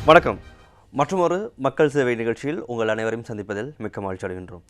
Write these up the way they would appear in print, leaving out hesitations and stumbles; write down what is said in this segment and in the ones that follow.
வணக்கம். மற்றொரு மக்கள் சேவை நிகழ்ச்சியில் உங்கள் அனைவரையும் சந்திப்பதில் மிக்க மகிழ்ச்சி அடைகின்றோம்.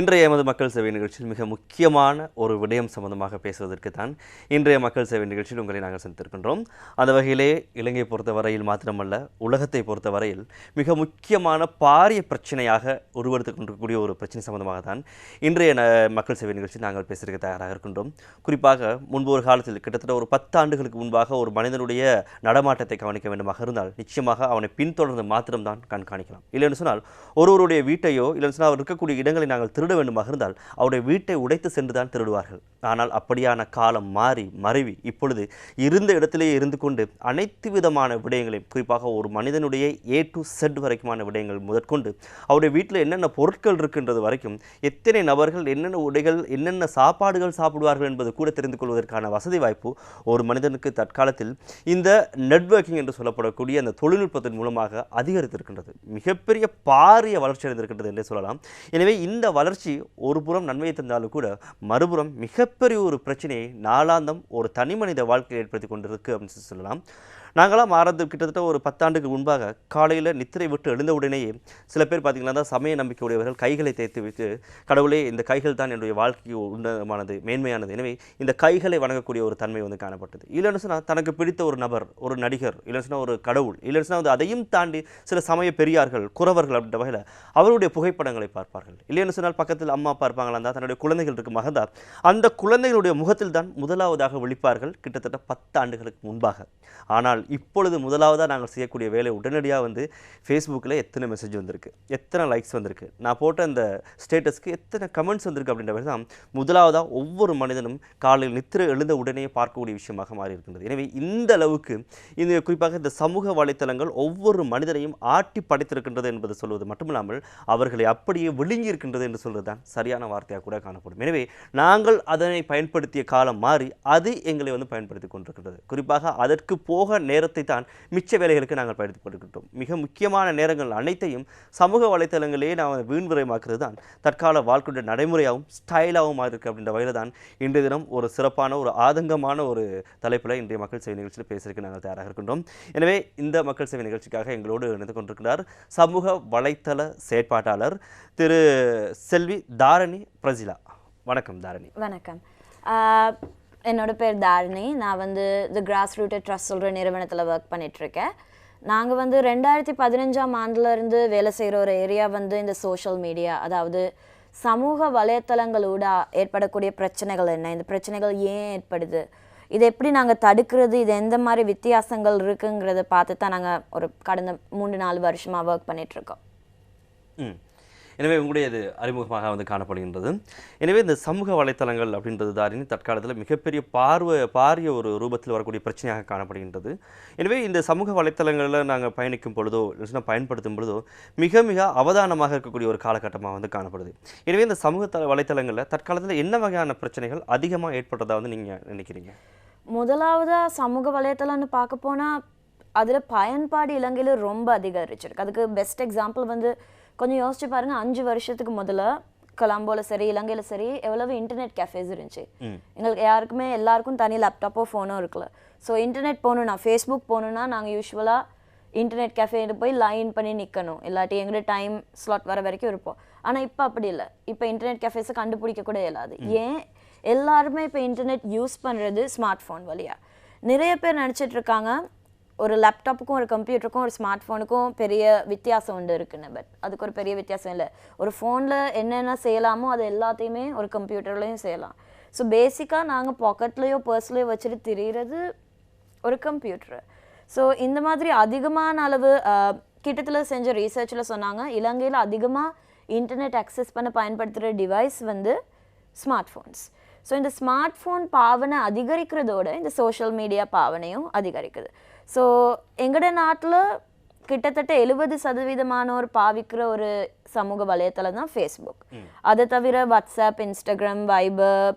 இன்றைய எமது மக்கள் சேவை நிகழ்ச்சியில் மிக முக்கியமான ஒரு விடயம் சம்பந்தமாக பேசுவதற்கு தான் இன்றைய மக்கள் சேவை நிகழ்ச்சியில் உங்களை நாங்கள் சந்தித்திருக்கின்றோம். அந்த வகையிலே இலங்கையை பொறுத்தவரையில் மாத்திரமல்ல, உலகத்தை பொறுத்தவரையில் மிக முக்கியமான பாரிய பிரச்சனையாக உருவெடுத்துக் கொண்டிருக்கக்கூடிய ஒரு பிரச்சனை சம்பந்தமாக தான் இன்றைய மக்கள் சேவை நிகழ்ச்சியில் நாங்கள் பேசுவதற்கு தயாராக இருக்கின்றோம். குறிப்பாக முன்பு ஒரு காலத்தில் கிட்டத்தட்ட ஒரு 10 ஆண்டுகளுக்கு முன்பாக ஒரு மனிதனுடைய நடமாட்டத்தை கவனிக்க வேண்டுமாக இருந்தால் நிச்சயமாக அவனை பின்தொடர்ந்து மாத்திரம் தான் கண்காணிக்கலாம். இல்லைன்னு சொன்னால் ஒருவருடைய வீட்டையோ இல்லைன்னு சொன்னால் அவர் இருக்கக்கூடிய இடங்களை நாங்கள் திருட வேண்டுமாக இருந்தால் அவருடைய வீட்டை உடைத்து சென்று தான் திருடுவார்கள். ஆனால் அப்படியான காலம் மாறி மறைவி இப்பொழுது இருந்த இடத்திலேயே இருந்து கொண்டு அனைத்து விதமான விடயங்களையும், குறிப்பாக ஒரு மனிதனுடைய A to Z வரைக்குமான விடயங்கள் முதற்கொண்டு அவருடைய வீட்டில் என்னென்ன பொருட்கள் இருக்கின்றது வரைக்கும், எத்தனை நபர்கள் என்னென்ன உடைகள் என்னென்ன சாப்பாடுகள் சாப்பிடுவார்கள் என்பது கூட தெரிந்து கொள்வதற்கான வசதி வாய்ப்பு ஒரு மனிதனுக்கு தற்காலத்தில் இந்த நெட்வொர்க்கிங் என்று சொல்லப்படக்கூடிய அந்த தொழில்நுட்பத்தின் மூலமாக அதிகரித்திருக்கின்றது. மிகப்பெரிய பாரிய வளர்ச்சி அடைந்திருக்கின்றது என்றே சொல்லலாம். எனவே இந்த வளர்ச்சி ஒரு புறம் நன்மையை தந்தாலும் கூட மறுபுறம் மிகப்பெரிய ஒரு பிரச்சனையை நாளாந்தம் ஒரு தனி மனித வாழ்க்கையை ஏற்படுத்தி கொண்டிருக்கு அப்படின்னு சொல்லலாம். நாங்களாம் ஆரம்பத்து கிட்டத்தட்ட ஒரு 10 ஆண்டுக்கு முன்பாக காலையில் நித்திரை விட்டு எழுந்த உடனேயே சில பேர் பார்த்திங்கன்னா சமய நம்பிக்கை உடையவர்கள் கைகளை தேய்த்து வைத்து, கடவுளே இந்த கைகள் தான் என்னுடைய வாழ்க்கைக்கு உன்னதமானது மேன்மையானது, எனவே இந்த கைகளை வணங்கக்கூடிய ஒரு தன்மை காணப்பட்டது. இல்லைன்னு சொன்னால் தனக்கு பிடித்த ஒரு நபர், ஒரு நடிகர், இல்லைன்னு சொன்னால் ஒரு கடவுள், இல்லைன்னு சொன்னால் அதையும் தாண்டி சில சமய பெரியார்கள், குறவர்கள் அப்படின்ற வகையில் அவருடைய புகைப்படங்களை பார்ப்பார்கள். இல்லைன்னு சொன்னால் பக்கத்தில் அம்மா அப்பா இருப்பாங்களா இருந்தால் தன்னுடைய குழந்தைகள் இருக்கு மகந்தா, அந்த குழந்தைகளுடைய முகத்தில் தான் முதலாவதாக விழிப்பார்கள் கிட்டத்தட்ட 10 ஆண்டுகளுக்கு முன்பாக. ஆனால் இப்பொழுது முதலாவதாக நாங்கள் செய்யக்கூடிய வேலை உடனடியாக ஃபேஸ்புக்கில் எத்தனை மெசேஜ் வந்திருக்கு, எத்தனை லைக்ஸ் வந்திருக்கு, நான் போட்ட அந்த ஸ்டேட்டஸ்க்கு எத்தனை கமெண்ட்ஸ் வந்திருக்கு அப்படின்ற மாதிரி தான் முதலாவதாக ஒவ்வொரு மனிதனும் காலையில் நித்திரை எழுந்த உடனே பார்க்கக்கூடிய விஷயமாக மாறி இருக்கின்றது. எனவே இந்த அளவுக்கு இந்த குறிப்பாக இந்த சமூக வலைத்தளங்கள் ஒவ்வொரு மனிதனையும் ஆட்டி படைத்திருக்கின்றது என்பது சொல்வது மட்டுமில்லாமல் அவர்களை அப்படியே விழுங்கி இருக்கின்றது என்று சொல்வது தான் சரியான வார்த்தையாக கூட காணப்படும். எனவே நாங்கள் அதனை பயன்படுத்திய காலம் மாறி அது எங்களை பயன்படுத்தி கொண்டிருக்கின்றது. குறிப்பாக அதற்கு போக நேரத்தை தான் மிச்ச வேலைகளுக்கு நாங்கள் பயன்படுத்திக் கொண்டிருக்கின்றோம். மிக முக்கியமான நேரங்கள் அனைத்தையும் சமூக வலைத்தளங்களே நாம் வீண்விரயமாக்குறது தான் தற்கால வாழ்க்கையுடைய நடைமுறையாகவும் ஸ்டைலாகவும் இருக்கு அப்படின்ற வகையில் தான் இன்றைய தினம் ஒரு சிறப்பான ஒரு ஆதங்கமான ஒரு தலைப்பில் இன்றைய மக்கள் சேவை நிகழ்ச்சியில் பேசுறதுக்கு நாங்கள் தயாராக இருக்கின்றோம். எனவே இந்த மக்கள் சேவை நிகழ்ச்சிக்காக எங்களோடு இணைந்து கொண்டிருக்கிறார் சமூக வலைத்தள செயற்பாட்டாளர் திரு செல்வி தாரணி பிரஜிலா. வணக்கம் தாரணி. வணக்கம். என்னோட பேர் தாரணி. நான் தி கிராஸ் ரூட்டட் ட்ரஸ்ட் சொல்கிற நிறுவனத்தில் ஒர்க் பண்ணிகிட்ருக்கேன். நாங்கள் 2015ஆம் ஆண்டுலேருந்து வேலை செய்கிற ஒரு ஏரியா இந்த சோஷியல் மீடியா, அதாவது சமூக வலைத்தளங்களோட ஏற்படக்கூடிய பிரச்சனைகள் என்ன, இந்த பிரச்சனைகள் ஏன் ஏற்படுது, இதை எப்படி நாங்கள் தடுக்கிறது, இது எந்த மாதிரி வித்தியாசங்கள் இருக்குங்கிறத பார்த்து தான் நாங்கள் ஒரு கடந்த 3-4 வருஷமாக ஒர்க் பண்ணிகிட்ருக்கோம். எனவே உங்களுடைய இது அறிமுகமாக காணப்படுகின்றது. எனவே இந்த சமூக வலைத்தளங்கள் அப்படின்றது தாரினி தற்காலத்தில் மிகப்பெரிய பாரிய ஒரு ரூபத்தில் வரக்கூடிய பிரச்சனையாக காணப்படுகின்றது. எனவே இந்த சமூக வலைத்தளங்களில் நாங்கள் பயணிக்கும் பொழுதோ இல்லைன்னா பயன்படுத்தும் பொழுதோ மிக மிக அவதானமாக இருக்கக்கூடிய ஒரு காலகட்டமாக காணப்படுது. எனவே இந்த சமூக வலைத்தளங்களில் தற்காலத்தில் என்ன வகையான பிரச்சனைகள் அதிகமாக ஏற்படுறதா நீங்கள் நினைக்கிறீங்க? முதலாவதாக சமூக வலைத்தளம்னு பார்க்க போனால் அதில் பயன்பாடு இலங்கையில் ரொம்ப அதிகரிச்சிருக்கு. அதுக்கு பெஸ்ட் எக்ஸாம்பிள் கொஞ்சம் யோசிச்சு பாருங்க, 5 வருஷத்துக்கு முதல்ல கொலம்போவில் சரி இலங்கையில் சரி எவ்வளவு இன்டர்நெட் கேஃபேஸ் இருந்துச்சு. எங்களுக்கு எல்லாருக்கும் தனி லேப்டாப்போ ஃபோனோ இருக்குல்ல. ஸோ இன்டர்நெட் போகணுன்னா, ஃபேஸ்புக் போகணுன்னா நாங்கள் யூஸ்வலாக இன்டர்நெட் கேஃபேன்னு போய் லைன் பண்ணி நிற்கணும், இல்லாட்டி எங்களோட டைம் ஸ்லாட் வர வரைக்கும் இருப்போம். ஆனால் இப்போ அப்படி இல்லை. இப்போ இன்டர்நெட் கேஃபேஸை கண்டுபிடிக்க கூட இயலாது. ஏன்? எல்லாருமே இப்போ இன்டர்நெட் யூஸ் பண்ணுறது ஸ்மார்ட் ஃபோன் வழியாக. நிறைய பேர் நினச்சிட்டு இருக்காங்க ஒரு லேப்டாப்புக்கும் ஒரு கம்ப்யூட்டருக்கும் ஒரு ஸ்மார்ட் ஃபோனுக்கும் பெரிய வித்தியாசம் இருக்குன்னு. பட் அதுக்கு ஒரு பெரிய வித்தியாசம் இல்லை. ஒரு ஃபோனில் என்னென்ன செய்யலாமோ அது எல்லாத்தையுமே ஒரு கம்ப்யூட்டர்லையும் செய்யலாம். ஸோ பேசிக்காக நாங்கள் பாக்கெட்லேயோ பர்ஸ்லேயோ வச்சுட்டு திரிகிறது ஒரு கம்ப்யூட்டரு. ஸோ இந்த மாதிரி அதிகமான அளவு கிட்டத்தில் செஞ்ச ரீசர்ச்சில் சொன்னாங்க, இலங்கையில் அதிகமாக இன்டர்நெட் அக்சஸ் பண்ண பயன்படுத்துகிற டிவைஸ் ஸ்மார்ட் ஃபோன்ஸ். ஸோ இந்த ஸ்மார்ட் ஃபோன் பாவனை அதிகரிக்கிறதோட இந்த சோஷியல் மீடியா பாவனையும் அதிகரிக்குது. ஸோ எங்களோட நாட்டில் கிட்டத்தட்ட 70% பாவிக்கிற ஒரு சமூக வலைத்தளம் தான் ஃபேஸ்புக். அதை தவிர வாட்ஸ்அப், இன்ஸ்டாகிராம், வைபர்,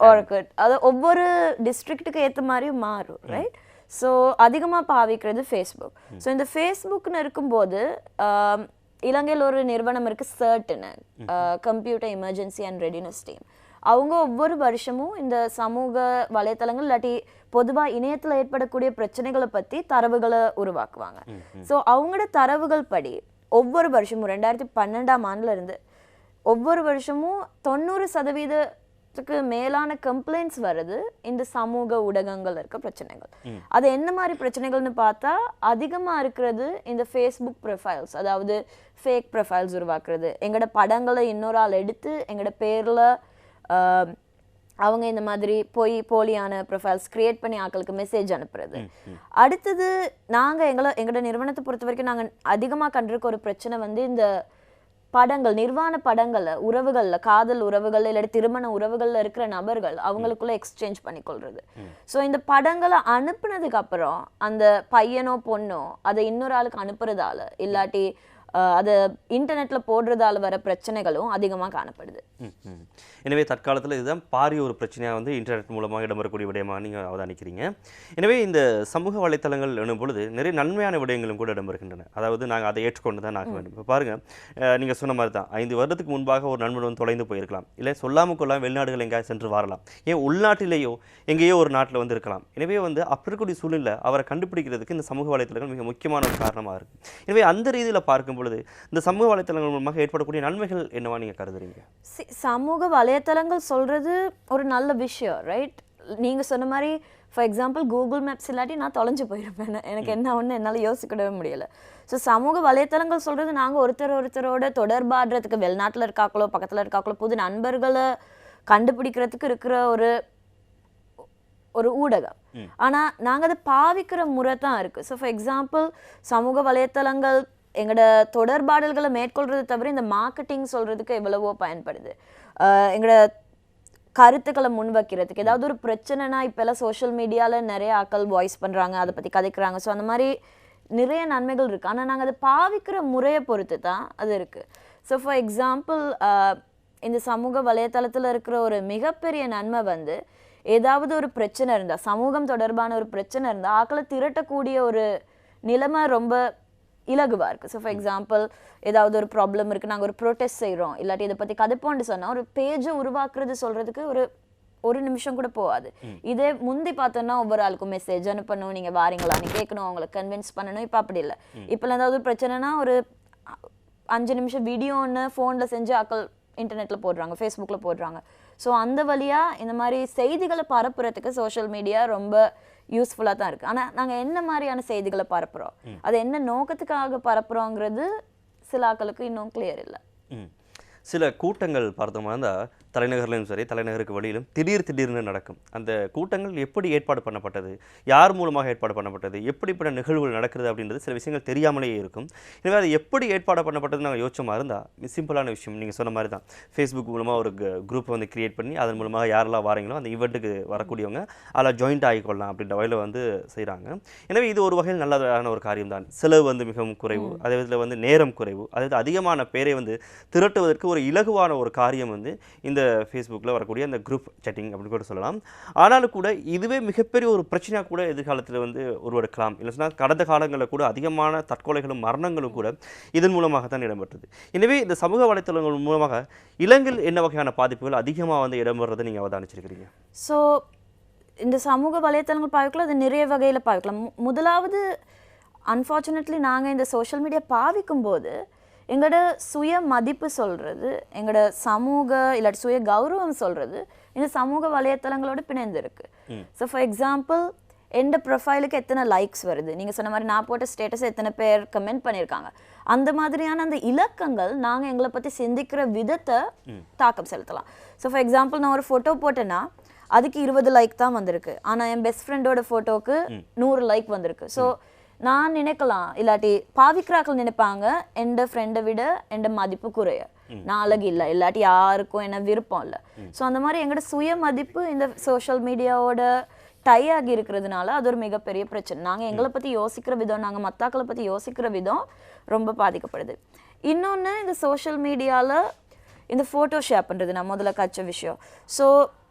ஆர்குட், அது ஒவ்வொரு டிஸ்ட்ரிக்ட்டுக்கு ஏற்ற மாதிரியும் மாறும், ரைட்? ஸோ அதிகமாக பாவிக்கிறது ஃபேஸ்புக். ஸோ இந்த ஃபேஸ்புக்னு இருக்கும்போது இலங்கையில் ஒரு நிறுவனம் இருக்குது, சர்ட்னு, computer emergency and readiness team. அவங்க ஒவ்வொரு வருஷமும் இந்த சமூக வலைத்தளங்கள் இல்லாட்டி பொதுவாக இணையத்தில் ஏற்படக்கூடிய பிரச்சனைகளை பற்றி தரவுகளை உருவாக்குவாங்க. ஸோ அவங்களோட தரவுகள் படி ஒவ்வொரு வருஷமும் 2012ஆம் ஆண்டுல இருந்து ஒவ்வொரு வருஷமும் 90% மேலான கம்ப்ளைண்ட்ஸ் வருது இந்த சமூக ஊடகங்கள் இருக்க பிரச்சனைகள். அது என்ன மாதிரி பிரச்சனைகள்னு பார்த்தா அதிகமா இருக்கிறது இந்த ஃபேஸ்புக் ப்ரொஃபைல்ஸ், அதாவது ஃபேக் ப்ரொஃபைல்ஸ் உருவாக்குறது, எங்களோட படங்களை இன்னொரு ஆள் எடுத்து எங்களோட பேர்ல அவங்க இந்த மாதிரி போலியான ப்ரொஃபைல்ஸ் கிரியேட் பண்ணி ஆட்களுக்கு மெசேஜ் அனுப்புறது. அடுத்தது எங்களோட நிறுவனத்தை பொறுத்த வரைக்கும் நாங்கள் அதிகமாக கண்டிருக்க ஒரு பிரச்சனை வந்து இந்த படங்கள், நிர்வாண படங்கள்ல, உறவுகள்ல, காதல் உறவுகள்ல இல்லாட்டி திருமண உறவுகள்ல இருக்கிற நபர்கள் அவங்களுக்குள்ள எக்ஸ்சேஞ்ச் பண்ணி கொள்றது. ஸோ இந்த படங்களை அனுப்புனதுக்கு அப்புறம் அந்த பையனோ பொண்ணோ அதை இன்னொரு ஆளுக்கு அனுப்புறதால இல்லாட்டி அதை இன்டர்நெட்ல போடுறதால வர பிரச்சனைகளும் அதிகமாக காணப்படுது. எனவே தற்காலத்தில் இதுதான் பாரிய ஒரு பிரச்சனையாக வந்து இன்டர்நெட் மூலமாக இடம்பெறக்கூடிய விடயமாக நீங்கள் அவதானிக்கிறீங்க. எனவே இந்த சமூக வலைத்தளங்கள் எனும் பொழுது நிறைய நன்மையான விடயங்களும் கூட இடம்பெறுகின்றன. அதாவது நாங்கள் அதை ஏற்றுக்கொண்டு தான் ஆக வேண்டும். இப்போ பாருங்கள், நீங்கள் சொன்ன மாதிரி தான் 5 வருடத்துக்கு முன்பாக ஒரு நண்பன் வந்து தொலைந்து போயிருக்கலாம், இல்லை சொல்லாமல் கொள்ளாமல் வெளிநாடுகள் எங்கேயாவது சென்று வரலாம், ஏன் உள்நாட்டிலேயோ எங்கேயோ ஒரு நாட்டில் வந்து இருக்கலாம். எனவே வந்து அப்படி இருக்கக்கூடிய சூழ்நிலை அவரை கண்டுபிடிக்கிறதுக்கு இந்த சமூக வலைத்தளங்கள் மிக முக்கியமான ஒரு காரணமாக இருக்குது. எனவே அந்த ரீதியில் பார்க்கும் பொழுது இந்த சமூக வலைத்தளங்கள் மூலமாக ஏற்படக்கூடிய நன்மைகள் என்னவா நீங்கள் கருதுறீங்க? சமூக வலைத்தளங்கள் சொல்றது ஒரு நல்ல விஷயம், ரைட்? நீங்க சொன்ன மாதிரி ஃபார் எக்ஸாம்பிள் கூகுள் மேப்ஸ் இல்லாட்டி நான் தொலைஞ்சு போயிருப்பேன், எனக்கு என்ன ஒன்று என்னால் யோசிக்கவே முடியல. ஸோ சமூக வலைத்தளங்கள் சொல்றது நாங்கள் ஒருத்தரோட தொடர்பாடுறதுக்கு, வெளிநாட்டில் இருக்காக்களோ பக்கத்தில் இருக்காக்களோ புது நண்பர்களை கண்டுபிடிக்கிறதுக்கு இருக்கிற ஒரு ஊடகம். ஆனால் நாங்கள் அதை பாவிக்கிற முறை தான் இருக்குது. ஸோ ஃபார் எக்ஸாம்பிள் சமூக வலைத்தளங்கள் எங்களோட தொடர்பாடல்களை மேற்கொள்றது தவிர இந்த மார்க்கெட்டிங் சொல்றதுக்கு எவ்வளவோ பயன்படுது. எங்களோட கருத்துக்களை முன் வைக்கிறதுக்கு, ஏதாவது ஒரு பிரச்சனைனா இப்போல்லாம் சோஷியல் மீடியாவில் நிறைய ஆட்கள் வாய்ஸ் பண்ணுறாங்க, அதை பற்றி கதைக்கிறாங்க. ஸோ அந்த மாதிரி நிறைய நன்மைகள் இருக்குது. ஆனால் நாங்கள் அதை பாவிக்கிற முறையை பொறுத்து தான் அது இருக்குது. ஸோ ஃபார் எக்ஸாம்பிள் இந்த சமூக வலைத்தளத்தில் இருக்கிற ஒரு மிகப்பெரிய நன்மை வந்து ஏதாவது ஒரு பிரச்சனை இருந்தால், சமூகம் தொடர்பான ஒரு பிரச்சனை இருந்தால் ஆட்களை திரட்டக்கூடிய ஒரு நிலைமை ரொம்ப இலகுவாக இருக்குது. ஸோ ஃபார் எக்ஸாம்பிள் ஏதாவது ஒரு ப்ராப்ளம் இருக்குது, நாங்கள் ஒரு ப்ரொட்டஸ்ட் செய்கிறோம் இல்லாட்டி இதை பற்றி கதைப்போன்னு சொன்னால் ஒரு பேஜை உருவாக்குறது சொல்கிறதுக்கு ஒரு நிமிஷம் கூட போகாது. இதே முந்தி பார்த்தோன்னா ஒவ்வொரு ஆளுக்கும் மெசேஜ் அனுப்பணும், நீங்கள் வாரீங்களான்னு கேட்கணும், அவங்களை கன்வின்ஸ் பண்ணணும். இப்போ அப்படி இல்லை. இப்போல்லாம் ஏதாவது ஒரு பிரச்சனைனா ஒரு 5 நிமிஷம் வீடியோன்னு ஃபோனில் செஞ்சு ஆக்கள் இன்டர்நெட்டில் போடுறாங்க, ஃபேஸ்புக்கில் போடுறாங்க. ஸோ அந்த வழியாக இந்த மாதிரி செய்திகளை பரப்புறதுக்கு சோஷியல் மீடியா ரொம்ப யூஸ்ஃபுல்லாக தான் இருக்குது. ஆனால் நாங்கள் என்ன மாதிரியான செய்திகளை பரப்புகிறோம், அது என்ன நோக்கத்துக்காக பரப்புகிறோங்கிறது சில ஆக்களுக்கு இன்னும் கிளியர் இல்லை. சில கூட்டங்கள் பார்த்தோமா இருந்தால் தலைநகர்லையும் சரி தலைநகருக்கு வெளியிலும் திடீர்னு நடக்கும். அந்த கூட்டங்கள் எப்படி ஏற்பாடு பண்ணப்பட்டது, யார் மூலமாக ஏற்பாடு பண்ணப்பட்டது, எப்படிப்பட்ட நிகழ்வுகள் நடக்கிறது அப்படின்றது சில விஷயங்கள் தெரியாமலேயே இருக்கும். எனவே அது எப்படி ஏற்பாடு பண்ணப்பட்டது நாங்கள் யோசிச்சோமா இருந்தால் சிம்பிளான விஷயம். நீங்கள் சொன்ன மாதிரி தான் ஃபேஸ்புக் மூலமாக ஒரு குரூப்பை வந்து கிரியேட் பண்ணி அதன் மூலமாக யாரெல்லாம் வாரீங்களோ அந்த ஈவெண்ட்டுக்கு வரக்கூடியவங்க அதில் ஜாயிண்ட் ஆகிக்கொள்ளலாம் அப்படின்ற வகையில் வந்து செய்கிறாங்க. எனவே இது ஒரு வகையில் நல்லதான ஒரு காரியம் தான். செலவு வந்து மிகவும் குறைவு, அதே விதத்தில் வந்து நேரம் குறைவு, அதாவது அதிகமான பேரை வந்து திரட்டுவதற்கு ஒரு இலகுவான ஒரு காரியம் வந்து இந்த ஃபேஸ்புக்கில் வரக்கூடிய அந்த குரூப் சேட்டிங் அப்படின்னு கூட சொல்லலாம். ஆனாலும் கூட இதுவே மிகப்பெரிய ஒரு பிரச்சனையாக கூட எதிர்காலத்தில் வந்து உருவெடுக்கலாம். இல்லை சொன்னால் கடந்த காலங்களில் கூட அதிகமான தற்கொலைகளும் மரணங்களும் கூட இதன் மூலமாக தான் இடம்பெற்றது. எனவே இந்த சமூக வலைத்தளங்கள் மூலமாக இலங்கையில் என்ன வகையான பாதிப்புகள் அதிகமாக வந்து இடம்பெறதை நீங்கள் அவதானிச்சிருக்கிறீங்க? ஸோ இந்த சமூக வலைத்தளங்கள் பார்க்கலாம், அது நிறைய வகையில் பார்க்கலாம். முதலாவது அன்ஃபார்ச்சுனேட்லி நாங்கள் இந்த சோஷியல் மீடியா பாவிக்கும் போது எங்களோட சுய மதிப்பு சொல்கிறது, எங்களோட சமூக இல்லாட்டி சுய கௌரவம் சொல்கிறது இந்த சமூக வலைத்தளங்களோட பிணைந்து இருக்கு. ஸோ ஃபார் எக்ஸாம்பிள் எந்த ப்ரொஃபைலுக்கு எத்தனை லைக்ஸ் வருது, நீங்கள் சொன்ன மாதிரி நான் போட்ட ஸ்டேட்டஸ் எத்தனை பேர் கமெண்ட் பண்ணியிருக்காங்க, அந்த மாதிரியான அந்த இலக்கங்கள் நாங்கள் எங்களை பற்றி சிந்திக்கிற விதத்தை தாக்கம் செலுத்தலாம். ஸோ ஃபார் எக்ஸாம்பிள் நான் ஒரு ஃபோட்டோ போட்டேன்னா அதுக்கு 20 லைக் தான் வந்திருக்கு, ஆனால் என் பெஸ்ட் ஃப்ரெண்டோட ஃபோட்டோவுக்கு 100 லைக் வந்திருக்கு. ஸோ நான் நினைக்கலாம், இல்லாட்டி பாவிக்கிறாக்கள் நினைப்பாங்க எந்த ஃப்ரெண்டை விட எந்த மதிப்பு குறைய, நான் அழகு இல்லை, இல்லாட்டி யாருக்கும் என்ன விருப்பம் இல்லை. ஸோ அந்த மாதிரி எங்களோட சுய மதிப்பு இந்த சோஷியல் மீடியாவோட டை ஆகி இருக்கிறதுனால அது ஒரு மிகப்பெரிய பிரச்சனை. நாங்கள் எங்களை பற்றி யோசிக்கிற விதம், நாங்கள் மத்தாக்களை பற்றி யோசிக்கிற விதம் ரொம்ப பாதிக்கப்படுது. இன்னொன்று, இந்த சோஷியல் மீடியாவில் இந்த ஃபோட்டோ ஷேர் பண்ணுறது நான் முதல்ல கச்ச விஷயம். ஸோ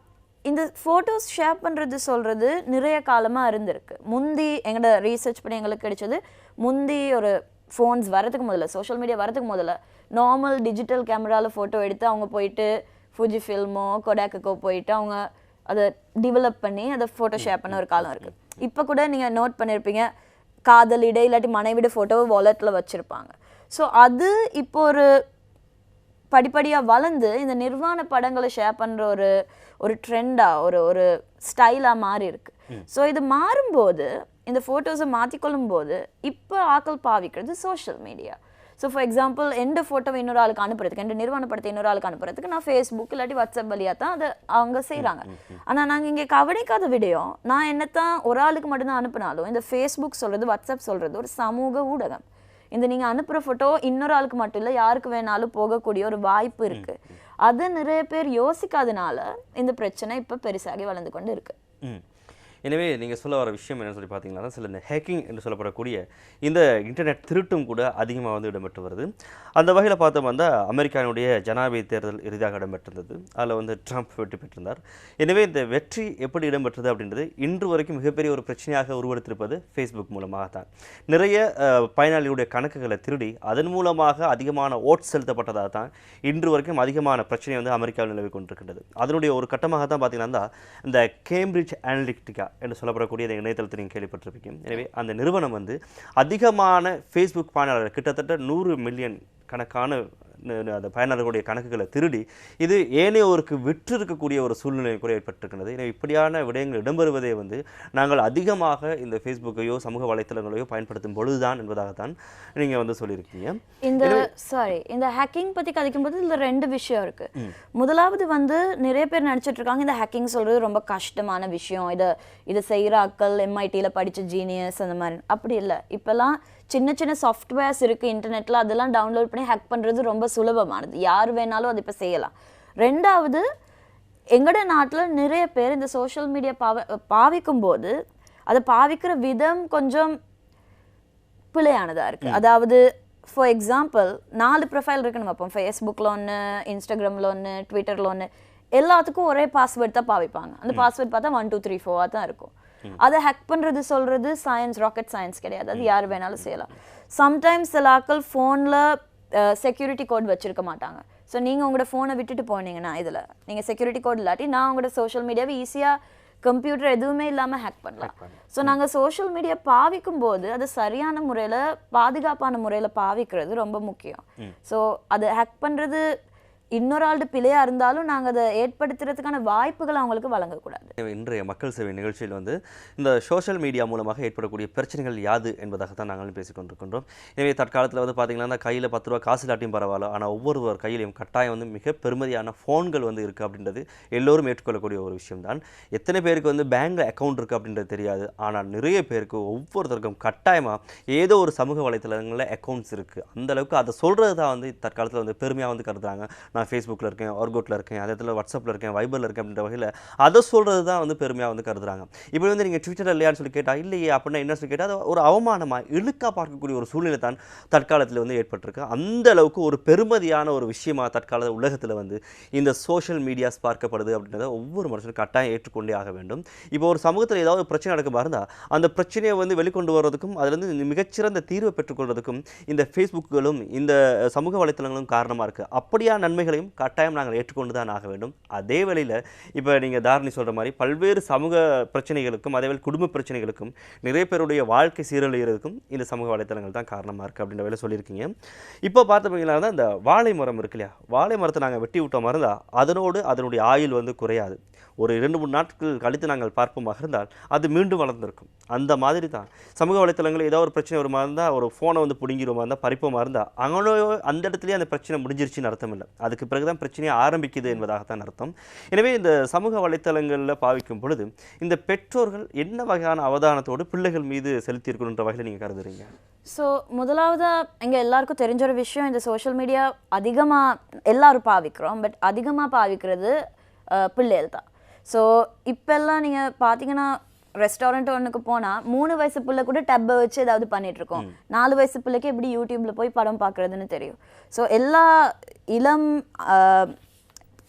இந்த ஃபோட்டோஸ் ஷேர் பண்ணுறது சொல்கிறது நிறைய காலமாக இருந்திருக்கு. முந்தி எங்களோட ரீசர்ச் பண்ணி எங்களுக்கு கிடைச்சது, முந்தி ஒரு ஃபோன்ஸ் வரதுக்கு முதல்ல, சோஷியல் மீடியா வரதுக்கு முதல்ல நார்மல் டிஜிட்டல் கேமராவில் ஃபோட்டோ எடுத்து அவங்க போயிட்டு ஃபுஜி ஃபில்மோ கொடாக்கோ போயிட்டு அவங்க அதை டெவலப் பண்ணி அதை ஃபோட்டோ ஷேர் பண்ண ஒரு காலம் இருக்குது. இப்போ கூட நீங்கள் நோட் பண்ணியிருப்பீங்க, காதலிட இல்லாட்டி மனைவிட ஃபோட்டோவை வாலெட்டில் வச்சுருப்பாங்க. ஸோ அது இப்போ ஒரு படிப்படியாக வளர்ந்து இந்த நிர்வாண படங்களை ஷேர் பண்ணுற ஒரு ட்ரெண்டாக ஒரு ஸ்டைலாக மாறி இருக்கு. ஸோ இது மாறும்போது இந்த ஃபோட்டோஸை மாற்றிக்கொள்ளும் போது இப்போ ஆக்கள் பாவிக்கிறது social media. So for example எந்த ஃபோட்டோவை இன்னொரு ஆளுக்கு அனுப்புறதுக்கு, எந்த நிர்வாண படத்தை இன்னொரு ஆளுக்கு அனுப்புறதுக்கு நான் ஃபேஸ்புக் இல்லாட்டி வாட்ஸ்அப் வழியாக தான் அதை அவங்க செய்கிறாங்க. ஆனால் நாங்கள் இங்கே கவனிக்காத விடயம், நான் என்னத்தான் ஒரு ஆளுக்கு மட்டும்தான் அனுப்பினாலும் இந்த ஃபேஸ்புக் சொல்கிறது வாட்ஸ்அப் சொல்கிறது ஒரு சமூக ஊடகம். இந்த நீங்கள் அனுப்புகிற ஃபோட்டோ இன்னொரு ஆளுக்கு மட்டும் இல்லை, யாருக்கு வேணாலும் போகக்கூடிய ஒரு வாய்ப்பு இருக்குது. அதை நிறைய பேர் யோசிக்காதனால இந்த பிரச்சனை இப்போ பெருசாகி வளர்ந்து கொண்டு இருக்கு. எனவே நீங்கள் சொல்ல வர விஷயம் என்னன்னு சொல்லி பார்த்தீங்கன்னா, சில இந்த ஹேக்கிங் என்று சொல்லப்படக்கூடிய இந்த இன்டர்நெட் திருட்டும் கூட அதிகமாக வந்து இடம்பெற்று வருது. அந்த வகையில் பார்த்தோம் வந்தால் அமெரிக்காவுடைய ஜனாதிபதி தேர்தல் இறுதியாக இடம்பெற்றிருந்தது. அதில் வந்து ட்ரம்ப் வெற்றி பெற்றிருந்தார். எனவே இந்த வெற்றி எப்படி இடம்பெற்றது அப்படின்றது இன்று வரைக்கும் மிகப்பெரிய ஒரு பிரச்சனையாக உருவெடுத்திருப்பது ஃபேஸ்புக் மூலமாக தான். நிறைய பயனாளிகளுடைய கணக்குகளை திருடி அதன் மூலமாக அதிகமான ஓட் செலுத்தப்பட்டதாக தான் இன்று வரைக்கும் அதிகமான பிரச்சனை வந்து அமெரிக்காவில் நிலவி கொண்டிருக்கின்றது. அதனுடைய ஒரு கட்டமாக தான் பார்த்தீங்கன்னா இந்த கேம்பிரிட்ஜ் அனலிட்டிகா என்று சொல்லப்படக்கூடிய இந்த இணையதளத்தை நீங்கள் கேள்விப்பட்டிருப்பீங்க. எனவே அந்த நிறுவனம் வந்து அதிகமான ஃபேஸ்புக் பயனாளர்கள் கிட்டத்தட்ட 100 மில்லியன் கணக்கான அந்த பயனாளர்களுடைய கணக்குகளை திருடி இது ஏனையோருக்கு விற்று இருக்கக்கூடிய ஒரு சூழ்நிலை கூட ஏற்பட்டிருக்கிறது. எனவே இப்படியான விடயங்கள் இடம்பெறுவதே வந்து நாங்கள் அதிகமாக இந்த ஃபேஸ்புக்கையோ சமூக வலைத்தளங்களையோ பயன்படுத்தும் பொழுதுதான் என்பதாகத்தான் நீங்கள் வந்து சொல்லியிருக்கீங்க. இந்த ஹேக்கிங் பற்றி கதைக்கும்போது இதில் 2 விஷயம் இருக்குது. முதலாவது வந்து நிறைய பேர் நினச்சிட்டு இருக்காங்க இந்த ஹேக்கிங் சொல்கிறது ரொம்ப கஷ்டமான விஷயம், இதை செய்கிற ஆக்கள் MITயில் படித்த ஜீனியஸ் அந்த மாதிரி. அப்படி இல்லை, இப்போல்லாம் சின்ன சின்ன சாஃப்ட்வேர்ஸ் இருக்குது இன்டர்நெட்டில், அதெல்லாம் டவுன்லோட் பண்ணி ஹேக் பண்ணுறது ரொம்ப சுலபமானது. யார் வேணாலும் அது இப்போ செய்யலாம். 2வது, எங்களோட நாட்டில் நிறைய பேர் இந்த சோஷியல் மீடியா பாவிக்கும் போது அதை பாவிக்கிற விதம் கொஞ்சம் பிழையானதாக இருக்குது. அதாவது ஃபார் எக்ஸாம்பிள் 4 ப்ரொஃபைல் இருக்குன்னு வைப்போம். ஃபேஸ்புக்கில் ஒன்று, இன்ஸ்டாகிராமில் ஒன்று, ட்விட்டரில் ஒன்று, எல்லாத்துக்கும் ஒரே பாஸ்வேர்ட் தான் பாவிப்பாங்க. அந்த பாஸ்வேர்ட் பார்த்தா 1 2 3 4 தான் இருக்கும். அதை ஹேக் பண்ணுறது சொல்கிறது ராக்கெட் சயின்ஸ் கிடையாது, அது யார் வேணாலும் செய்யலாம். சம்டைம்ஸ் சில ஆக்கள் ஃபோனில் செக்யூரிட்டி கோட் வச்சுருக்க மாட்டாங்க. ஸோ நீங்கள் உங்களோட ஃபோனை விட்டுட்டு போனீங்கன்னா இதில் நீங்கள் செக்யூரிட்டி கோட் இல்லாட்டி நான் உங்களோட சோஷியல் மீடியாவை ஈஸியாக கம்ப்யூட்டர் எதுவுமே இல்லாமல் ஹேக் பண்ணலாம். ஸோ நாங்கள் சோஷியல் மீடியா பாவிக்கும் போது அது சரியான முறையில் பாதுகாப்பான முறையில் பாவிக்கிறது ரொம்ப முக்கியம். ஸோ அதை ஹேக் பண்ணுறது இன்னொரு ஆள் பிழையாக இருந்தாலும் நாங்கள் அதை ஏற்படுத்துறதுக்கான வாய்ப்புகளை அவங்களுக்கு வழங்கக்கூடாது. இன்றைய மக்கள் சேவை நிகழ்ச்சியில் வந்து இந்த சோஷியல் மீடியா மூலமாக ஏற்படக்கூடிய பிரச்சனைகள் யாது என்பதாகத்தான் நாங்களும் பேசிக்கொண்டிருக்கின்றோம். எனவே தற்காலத்தில் வந்து பார்த்தீங்கன்னா கையில் 10 ரூபா காசு இல்லாட்டியும் பரவாயில்ல, ஆனால் ஒவ்வொருவர் கையிலையும் கட்டாயம் வந்து மிக பெருமதியான ஃபோன்கள் வந்து இருக்குது அப்படின்றது எல்லோரும் ஏற்றுக்கொள்ளக்கூடிய ஒரு விஷயம்தான். எத்தனை பேருக்கு வந்து பேங்க் அக்கௌண்ட் இருக்குது அப்படின்றது தெரியாது, ஆனால் நிறைய பேருக்கு ஒவ்வொருத்தருக்கும் கட்டாயமாக ஏதோ ஒரு சமூக வலைத்தளங்களில் அக்கௌண்ட்ஸ் இருக்குது. அந்தளவுக்கு அதை சொல்கிறது தான் வந்து தற்காலத்தில் வந்து பெருமையாக வந்து கருதுறாங்க. நான் ஃபேஸ்புக்கில் இருக்கேன், ஆர்கோட்டில் இருக்கேன், அதே இடத்துல வாட்ஸ்அப்பில் இருக்கேன், வைபரில் இருக்கேன் அப்படின்ற வகையில் அதை சொல்கிறது தான் வந்து பெருமையாக வந்து கருதுறாங்க. இப்படி வந்து நீங்கள் ட்விட்டரில் இல்லையான்னு சொல்லி கேட்டால் இல்லையே அப்படின்னா என்ன சொல்லி கேட்டால் அது ஒரு அவமானமாக இழுக்காக பார்க்கக்கூடிய ஒரு சூழ்நிலை தான் தற்காலத்தில் வந்து ஏற்பட்டிருக்கு. அந்த அளவுக்கு ஒரு பெருமதியான ஒரு விஷயமாக தற்கால உலகத்தில் வந்து இந்த சோஷியல் மீடியாஸ் பார்க்கப்படுது அப்படின்றத ஒவ்வொரு மனுஷனும் கட்டாயம் ஏற்றுக்கொண்டே ஆக வேண்டும். இப்போ ஒரு சமூகத்தில் ஏதாவது பிரச்சனை நடக்குமா இருந்தால் அந்த பிரச்சனையை வந்து வெளிக்கொண்டு வர்றதுக்கும் அதிலிருந்து மிகச்சிறந்த தீர்வை பெற்றுக்கொள்வதற்கும் இந்த ஃபேஸ்புக்குகளும் இந்த சமூக வலைத்தளங்களும் காரணமாக இருக்குது. அப்படியான நன்மைகளையும் கட்டாயம் நாங்கள் ஏற்றுக்கொண்டு தான் ஆக வேண்டும். அதே வேளையில் இப்போ நீங்கள் தாரணி சொல்கிற மாதிரி பல்வேறு சமூக பிரச்சனைகளுக்கும் அதேவேளை குடும்ப பிரச்சனைகளுக்கும் நிறைய பேருடைய வாழ்க்கை சீரழிகிறதுக்கும் இந்த சமூக வலைத்தளங்கள் தான் காரணமாக இருக்குது அப்படின்ற வேலை சொல்லியிருக்கீங்க. இப்போ பார்த்தீங்கன்னா தான் இந்த வாழை மரம் இருக்கு இல்லையா, வாழை மரத்தை நாங்கள் வெட்டி விட்டோம் இருந்தால் அதனுடைய ஆயுள் வந்து குறையாது. ஒரு 2-3 நாட்கள் கழித்து நாங்கள் பார்ப்போமாக இருந்தால் அது மீண்டும் வளர்ந்துருக்கும். அந்த மாதிரி தான் சமூக வலைத்தளங்கள் ஏதாவது ஒரு பிரச்சனை வருமா இருந்தால் ஒரு ஃபோனை வந்து பிடுங்கிடுமா இருந்தால் பறிப்போமா இருந்தால் அவங்களோ அந்த இடத்துலேயே அந்த பிரச்சனை முடிஞ்சிருச்சுன்னு அர்த்தம் இல்லை, அதுக்கு பிறகுதான் பிரச்சனையை ஆரம்பிக்குது என்பதாகத்தான் அர்த்தம். எனவே இந்த சமூக வலைத்தளங்களில் பாவிக்கும் பொழுது இந்த பெற்றோர்கள் என்ன வகையான அவதானத்தோடு பிள்ளைகள் மீது செலுத்தியிருக்கணுன்ற வகையில் நீங்கள் கருதுறீங்க? ஸோ முதலாவதாக எங்கள் எல்லாருக்கும் தெரிஞ்ச ஒரு விஷயம், இந்த சோஷியல் மீடியா அதிகமாக எல்லாரும் பாவிக்கிறோம், பட் அதிகமாக பாவிக்கிறது பிள்ளைகள் தான். ஸோ இப்போல்லாம் நீங்கள் பார்த்தீங்கன்னா ரெஸ்டாரண்ட் ஒன்றுக்கு போனால் 3 வயசு பிள்ளை கூட டப்பை வச்சு ஏதாவது பண்ணிகிட்ருக்கோம். 4 வயசு பிள்ளைக்கு எப்படி யூடியூப்பில் போய் படம் பார்க்குறதுன்னு தெரியும். ஸோ எல்லா இளம்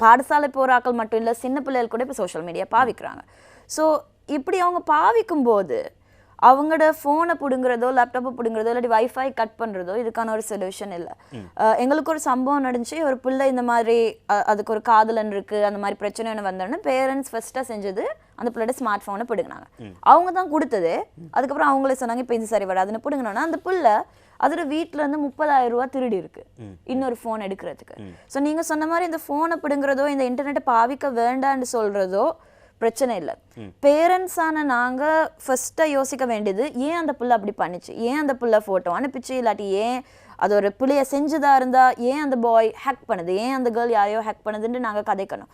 பாடசாலை போராக்கள் மட்டும் இல்லை, சின்ன பிள்ளைகள் கூட இப்போ சோஷியல் மீடியா பாவிக்கிறாங்க. ஸோ இப்படி அவங்க பாவிக்கும்போது அவங்களோட ஃபோனை பிடுங்குறதோ லேப்டாப்பை பிடுங்குறதோ இல்லாட்டி வைஃபை கட் பண்ணுறதோ இதுக்கான ஒரு சொல்யூஷன் இல்லை. எங்களுக்கு ஒரு சம்பவம் நடந்துச்சு. ஒரு பிள்ளை இந்த மாதிரி அதுக்கு ஒரு காதலன் இருக்குது அந்த மாதிரி பிரச்சனை ஒன்று வந்தோடனே பேரண்ட்ஸ் ஃபஸ்ட்டாக செஞ்சது அந்த பிள்ளையோட ஸ்மார்ட் ஃபோனை பிடுங்கினாங்க. அவங்க தான் கொடுத்தது. அதுக்கப்புறம் அவங்களே சொன்னாங்க இப்போ இது சரி வராதுன்னு பிடுங்கினோன்னா அந்த பிள்ளை அதோட வீட்டில் இருந்து 30,000 ரூபா திருடி இருக்கு இன்னொரு ஃபோன் எடுக்கிறதுக்கு. ஸோ நீங்கள் சொன்ன மாதிரி இந்த ஃபோனை பிடுங்குறதோ இந்த இன்டர்நெட்டை பாவிக்க வேண்டான்னு சொல்கிறதோ பிரச்சனை இல்லை. பேரண்ட்ஸான நாங்கள் ஃபஸ்ட்டாக யோசிக்க வேண்டியது ஏன் அந்த பிள்ளை அப்படி பண்ணிச்சு, ஏன் அந்த பிள்ளை ஃபோட்டோ அனுப்பிச்சு, இல்லாட்டி ஏன் அது ஒரு பிள்ளைய செஞ்சுதா இருந்தால் ஏன் அந்த பாய் ஹேக் பண்ணுது, ஏன் அந்த கேர்ள் யாரையோ ஹேக் பண்ணுதுன்னு நாங்கள் கதைக்கணும்.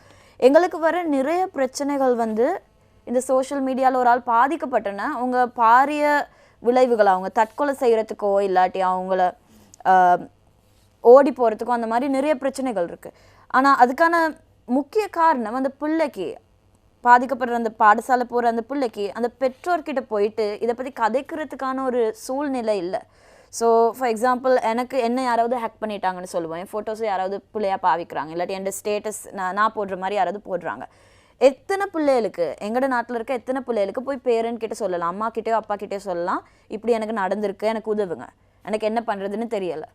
எங்களுக்கு வர நிறைய பிரச்சனைகள் வந்து இந்த சோஷியல் மீடியாவில் ஒரு ஆள் பாதிக்கப்பட்டோன்னா அவங்க பாரிய விளைவுகள் அவங்க தற்கொலை செய்கிறதுக்கோ இல்லாட்டி அவங்கள ஓடி போகிறதுக்கோ அந்த மாதிரி நிறைய பிரச்சனைகள் இருக்குது. ஆனால் அதுக்கான முக்கிய காரணம் அந்த பிள்ளைக்கு பாதிக்கப்படுற அந்த பாடசாலை போகிற அந்த பிள்ளைக்கு அந்த பெற்றோர்கிட்ட போயிட்டு இதை பற்றி கதைக்கிறதுக்கான ஒரு சூழ்நிலை இல்லை. ஸோ ஃபார் எக்ஸாம்பிள் எனக்கு என்ன யாராவது ஹேக் பண்ணிட்டாங்கன்னு சொல்லுவேன், என் ஃபோட்டோஸை யாராவது பிள்ளையாக பாவிக்கிறாங்க இல்லாட்டி என் ஸ்டேட்டஸ் நான் போடுற மாதிரி யாராவது போடுறாங்க. எத்தனை பிள்ளைகளுக்கு எங்களோட நாட்டில் இருக்க எத்தனை பிள்ளைகளுக்கு போய் பேரண்ட் கிட்ட சொல்லலாம், அம்மா கிட்டேயோ அப்பா கிட்டேயோ சொல்லலாம் இப்படி எனக்கு நடந்திருக்கு எனக்கு உதவுங்க எனக்கு என்ன பண்ணுறதுன்னு தெரியலை.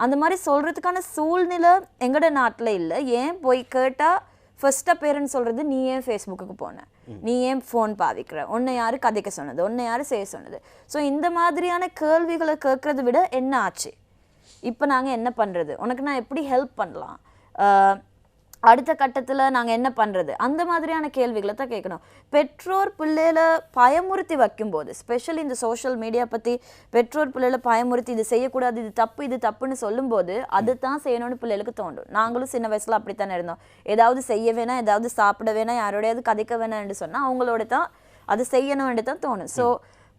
அந்த மாதிரி சொல்கிறதுக்கான சூழ்நிலை எங்களோட நாட்டில் இல்லை. ஏன் போய் கேட்டால் ஃபர்ஸ்ட்டாக பேரண்ட் சொல்கிறது நீ ஏன் ஃபேஸ்புக்கு போன, நீ ஏன் ஃபோன் பாவிக்கிற, உன்னை யார் கதைக்க சொன்னது, உன்னை யார் செய்ய சொன்னது. ஸோ இந்த மாதிரியான கேள்விகளை கேட்குறத விட என்ன ஆச்சு, இப்போ நாங்கள் என்ன பண்ணுறது, உனக்கு நான் எப்படி ஹெல்ப் பண்ணலாம், அடுத்த கட்டத்தில் நாங்கள் என்ன பண்ணுறது, அந்த மாதிரியான கேள்விகளை தான் கேட்கணும். பெற்றோர் பிள்ளைகளை பயமுறுத்தி வைக்கும்போது ஸ்பெஷலி இந்த சோஷியல் மீடியா பற்றி பெற்றோர் பிள்ளைகளை பயமுறுத்தி இது செய்யக்கூடாது இது தப்புன்னு சொல்லும்போது அது தான் செய்யணும்னு பிள்ளைகளுக்கு தோண்டும். நாங்களும் சின்ன வயசில் அப்படித்தானே இருந்தோம். ஏதாவது செய்ய வேணாம், ஏதாவது சாப்பிட வேணாம், யாரோடையாவது கதைக்க வேணாம்னு சொன்னால் அவங்களோட தான் அது செய்யணும்னு தான் தோணும். ஸோ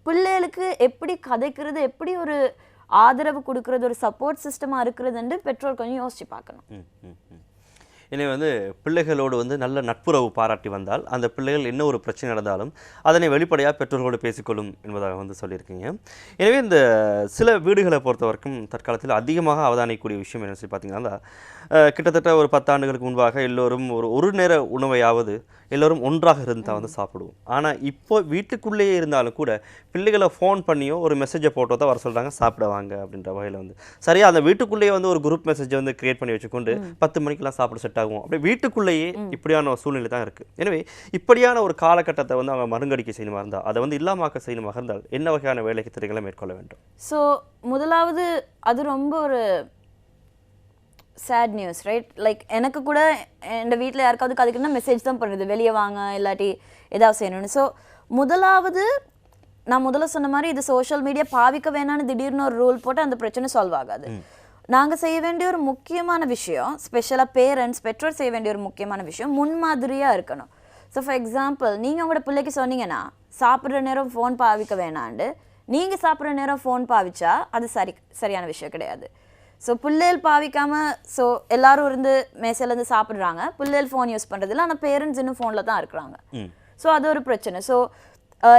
பிள்ளைகளுக்கு எப்படி கதைக்கிறது, எப்படி ஒரு ஆதரவு கொடுக்கறது, ஒரு சப்போர்ட் சிஸ்டமாக இருக்கிறதுன்னு பெற்றோர் கொஞ்சம் யோசிச்சு பார்க்கணும். எனவே வந்து பிள்ளைகளோடு வந்து நல்ல நட்புறவு பாராட்டி வந்தால் அந்த பிள்ளைகள் என்ன ஒரு பிரச்சனை நடந்தாலும் அதனை வெளிப்படையாக பெற்றோர்களோடு பேசிக்கொள்ளும் என்பதாக வந்து சொல்லியிருக்கீங்க. எனவே இந்த சில வீடுகளை பொறுத்த வரைக்கும் தற்காலத்தில் அதிகமாக அவதானிக்கக்கூடிய விஷயம் என்ன சொல்லி பார்த்தீங்கன்னா, கிட்டத்தட்ட ஒரு 10 ஆண்டுகளுக்கு முன்பாக எல்லோரும் ஒரு நேர உணவையாவது எல்லோரும் ஒன்றாக இருந்தால் வந்து சாப்பிடுவோம். ஆனால் இப்போ வீட்டுக்குள்ளேயே இருந்தாலும் கூட பிள்ளைகளை ஃபோன் பண்ணியோ ஒரு மெசேஜை போட்டோ தான் வர சொல்கிறாங்க சாப்பிடுவாங்க அப்படின்ற வகையில் வந்து சரியா அந்த வீட்டுக்குள்ளேயே வந்து ஒரு குரூப் மெசேஜை வந்து கிரியேட் பண்ணி வச்சுக்கொண்டு 10 மணிக்கெல்லாம் சாப்பிட செட் ஆகும். அப்படியே வீட்டுக்குள்ளேயே இப்படியான சூழ்நிலை தான் இருக்குது. எனவே இப்படியான ஒரு காலகட்டத்தை வந்து அவங்க மருங்கடிக்க செய்யணுமா இருந்தால் அதை வந்து இல்லாமாக்க செய்யணுமாக இருந்தால் என்ன வகையான வேலை திட்டங்களை மேற்கொள்ள வேண்டும்? ஸோ முதலாவது அது ரொம்ப ஒரு சேட் நியூஸ் ரைட். லைக் எனக்கு கூட என் வீட்டில் யாருக்காவது கதைக்குன்னா மெசேஜ் தான் பண்ணுறது வெளியே வாங்க இல்லாட்டி ஏதாவது செய்யணும்னு. ஸோ முதலாவது நான் முதல்ல சொன்ன மாதிரி இது சோஷியல் மீடியா பாவிக்க வேணான்னு திடீர்னு ஒரு ரூல் போட்டு அந்த பிரச்சனை சால்வ் ஆகாது. நாங்கள் செய்ய வேண்டிய ஒரு முக்கியமான விஷயம், ஸ்பெஷலாக பேரண்ட்ஸ் பெற்றோர் செய்ய வேண்டிய ஒரு முக்கியமான விஷயம் முன்மாதிரியாக இருக்கணும். ஸோ ஃபார் எக்ஸாம்பிள் நீங்கள் உங்களோட பிள்ளைக்கு சொன்னீங்கன்னா சாப்பிட்ற நேரம் ஃபோன் பாவிக்க வேணாண்டு நீங்கள் சாப்பிட்ற நேரம் ஃபோன் பாவிச்சா அது சரியான விஷயம் கிடையாது. ஸோ பிள்ளைகள் பாவிக்காமல் ஸோ எல்லாரும் இருந்து மேசையிலேருந்து சாப்பிட்றாங்க, பிள்ளைகள் ஃபோன் யூஸ் பண்ணுறதில்ல, ஆனால் பேரண்ட்ஸ் இன்னும் ஃபோனில் தான் இருக்கிறாங்க. ஸோ அது ஒரு பிரச்சனை. ஸோ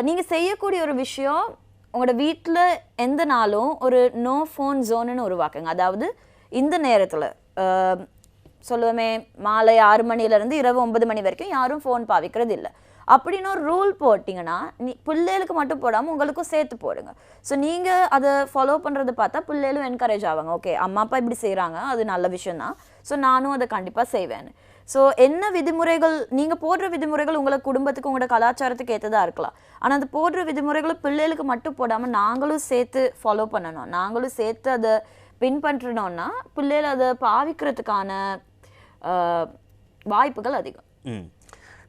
நீங்கள் செய்யக்கூடிய ஒரு விஷயம் உங்களோட வீட்டில் எந்த நாளும் ஒரு நோ ஃபோன் ஜோனுன்னு உருவாக்குங்க. அதாவது இந்த நேரத்தில் சொல்லுவோமே மாலை 6 மணிலேருந்து இரவு 9 மணி வரைக்கும் யாரும் ஃபோன் பாவிக்கிறது இல்லை அப்படின்னு ஒரு ரூல் போட்டிங்கன்னா பிள்ளைகளுக்கு மட்டும் போடாமல் உங்களுக்கும் சேர்த்து போடுங்க. ஸோ நீங்கள் அதை ஃபாலோ பண்ணுறதை பார்த்தா பிள்ளைகளும் என்கரேஜ் ஆவாங்க, ஓகே அம்மா அப்பா இப்படி செய்கிறாங்க அது நல்ல விஷயம்தான், ஸோ நானும் அதை கண்டிப்பாக செய்வேன். ஸோ என்ன விதிமுறைகள் நீங்கள் போடுற விதிமுறைகள் உங்களை குடும்பத்துக்கு உங்களோட கலாச்சாரத்துக்கு ஏற்றதாக இருக்கலாம், ஆனால் அந்த போடுற விதிமுறைகளை பிள்ளைகளுக்கு மட்டும் போடாமல் நாங்களும் சேர்த்து ஃபாலோ பண்ணணும், நாங்களும் சேர்த்து அதை பின்பற்றணும்னா பிள்ளைகள் அதை பாவிக்கிறதுக்கான வாய்ப்புகள் அதிகம்.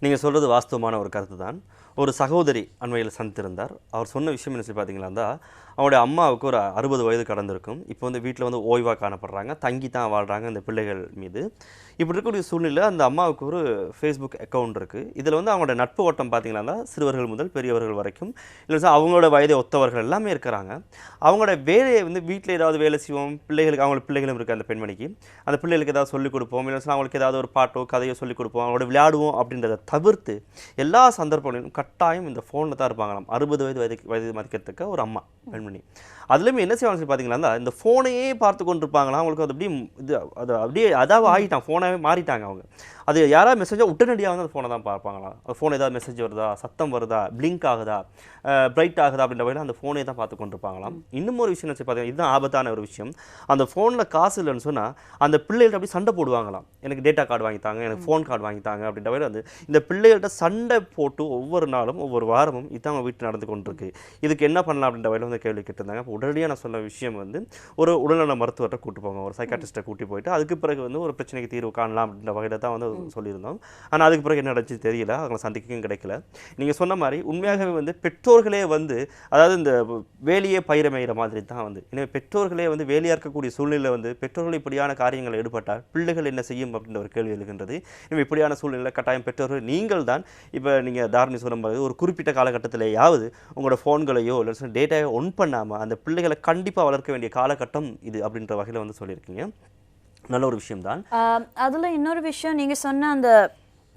நீங்கள் சொல்கிறது வாஸ்தவமான ஒரு கருத்து தான். ஒரு சகோதரி அண்மையில் சந்தித்திருந்தார். அவர் சொன்ன விஷயம் என்ன சொல்லி பார்த்தீங்கன்னா, அவருடைய அம்மாவுக்கு ஒரு 60 வயது கடந்திருக்கும். இப்போ வந்து வீட்டில் வந்து ஓய்வாக காணப்படுறாங்க, தங்கி தான் வாழ்கிறாங்க இந்த பிள்ளைகள் மீது. இப்படி இருக்கக்கூடிய சூழ்நிலை அந்த அம்மாவுக்கு ஒரு ஃபேஸ்புக் அக்கௌண்ட் இருக்குது. இதில் வந்து அவங்களோட நட்பு ஓட்டம் பார்த்தீங்கன்னா சிறுவர்கள் முதல் பெரியவர்கள் வரைக்கும் இல்லை சார் அவங்களோட வயதை ஒத்தவர்கள் எல்லாமே இருக்கிறாங்க. அவங்களோட வேலையை வந்து வீட்டில் ஏதாவது வேலை செய்வோம், பிள்ளைகளுக்கு அவங்களோட பிள்ளைகளும் இருக்குது அந்த பெண்மணிக்கு, அந்த பிள்ளைகளுக்கு ஏதாவது சொல்லிக் கொடுப்போம், இல்லை சார் அவங்களுக்கு ஏதாவது ஒரு பாட்டோ கதையோ சொல்லிக் கொடுப்போம், அவங்களோட விளையாடுவோம் அப்படின்றத தவிர்த்து எல்லா சந்தர்ப்பங்களிலும் கட்டாயம் இந்த ஃபோனில் தான் இருப்பாங்களாம். 60 வயது மதிக்கிறதுக்கு ஒரு அம்மா பெண்மணி. அதுலேயுமே என்ன செய்வாங்க பார்த்தீங்களா, இந்த ஃபோனையே பார்த்து கொண்டு இருப்பாங்களா, அவங்களுக்கு அது அப்படியே இது அது அப்படியே அதாவது ஆகிட்டான், ஃபோனாகவே மாறிட்டாங்க அவங்க. அது யாராவது மெசேஜாக உடனடியாக வந்து அந்த ஃபோனை தான் பார்ப்பாங்களா, அந்த ஃபோன் ஏதாவது மெசேஜ் வருதா, சத்தம் வருதா, பிளிங்க் ஆகுதா, பிரைட் ஆகுதா அப்படின்ற வகையில் அந்த ஃபோனே தான் பார்த்து கொண்டு இருப்பாங்களாம். இன்னும் ஒரு விஷயம் வச்சு பார்த்தீங்கன்னா, இதுதான் ஆபத்தான ஒரு விஷயம். அந்த ஃபோனில் காசு இல்லைன்னு சொன்னால் அந்த பிள்ளைகள்ட்ட அப்படி சண்டை போடுவாங்களாம். எனக்கு டேட்டா கார்டு வாங்கித்தாங்க, எனக்கு ஃபோன் கார்டு வாங்கித்தாங்க அப்படின்ற வகையில் வந்து இந்த பிள்ளைகள்கிட்ட சண்டை போட்டு ஒவ்வொரு நாளும் ஒவ்வொரு வாரமும் இதுதான் அவங்க வீட்டில் நடந்து கொண்டிருக்கு. இதுக்கு என்ன பண்ணலாம் அப்படின்ற வகையில் வந்து கேள்வி கேட்டிருந்தாங்க. அப்போ உடனடியாக நான் சொன்ன விஷயம் வந்து ஒரு உடல்நல மருத்துவர்கிட்ட கூட்டு போங்க, ஒரு சைக்காட்ரிஸ்ட்டை கூட்டி போயிட்டு அதுக்கு பிறகு வந்து ஒரு பிரச்சனைக்கு தீர்வு காணலாம் அப்படின்ற வகையில் தான் வந்து சொல்லியிருந்தோம். ஆனால் அதுக்கு பிறகு என்ன நடந்துச்சு தெரியல, அவங்களை சந்திக்கவும் கிடைக்கல. நீங்கள் சொன்ன மாதிரி உண்மையாகவே வந்து பெற்றோர்களே வந்து அதாவது இந்த வேலையே பயிரமைகிற மாதிரி தான் வந்து, எனவே பெற்றோர்களே வந்து வேலையாக இருக்கக்கூடிய சூழ்நிலை வந்து பெற்றோர்கள் இப்படியான காரியங்களை ஈடுபட்டால் பிள்ளைகள் என்ன செய்யும் அப்படின்ற ஒரு கேள்வி எழுகின்றது. எனவே இப்படியான சூழ்நிலை கட்டாயம் பெற்றோர்கள் நீங்கள் தான் இப்போ நீங்கள் தாரணி சொல்லும்போது ஒரு குறிப்பிட்ட காலகட்டத்திலேயாவது உங்களோட ஃபோன்களையோ இல்லை டேட்டாயோ ஒன் பண்ணாமல் அந்த பிள்ளைகளை கண்டிப்பாக வளர்க்க வேண்டிய காலகட்டம் இது அப்படின்ற வகையில் வந்து சொல்லியிருக்கீங்க. நல்ல ஒரு விஷயம் தான். அதில் இன்னொரு விஷயம் நீங்கள் சொன்ன அந்த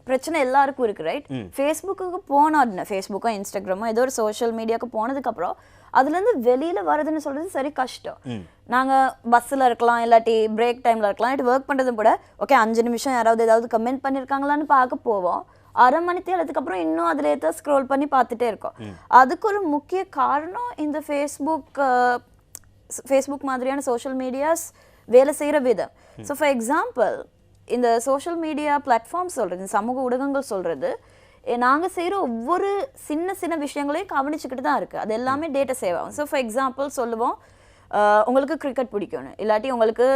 பிரச்சனை எல்லாருக்கும் இருக்கு, ரைட்? ஃபேஸ்புக்கு போனோம், ஃபேஸ்புக்கோ இன்ஸ்டாகிராமோ ஏதோ ஒரு சோஷியல் மீடியாவுக்கு போனதுக்கப்புறம் அதுலேருந்து வெளியில் வரதுன்னு சொல்கிறது சரி கஷ்டம். நாங்கள் பஸ்ஸில் இருக்கலாம், இல்லாட்டி பிரேக் டைமில் இருக்கலாம், இல்லாட்டி ஒர்க் பண்ணுறதும் கூட ஓகே 5 நிமிஷம் யாராவது ஏதாவது கமெண்ட் பண்ணியிருக்காங்களான்னு பார்க்க போவோம். அரை மணி நேரத்துக்கு அப்புறம் இன்னும் அதில் ஏதோ ஸ்க்ரோல் பண்ணி பார்த்துட்டே இருக்கோம். அதுக்கு ஒரு முக்கிய காரணம் இந்த ஃபேஸ்புக் மாதிரியான சோஷியல் மீடியாஸ் வேலை செய்கிற விதம். ஸோ ஃபார் எக்ஸாம்பிள் இந்த சோஷியல் மீடியா பிளாட்ஃபார்ம் சொல்கிறது, இந்த சமூக ஊடகங்கள் சொல்கிறது, நாங்கள் செய்கிற ஒவ்வொரு சின்ன சின்ன விஷயங்களையும் கவனிச்சுக்கிட்டு தான் இருக்குது. அது எல்லாமே டேட்டா சேவ் ஆகும். ஸோ ஃபார் எக்ஸாம்பிள் சொல்லுவோம், உங்களுக்கு கிரிக்கெட் பிடிக்கும்னு, இல்லாட்டி உங்களுக்கு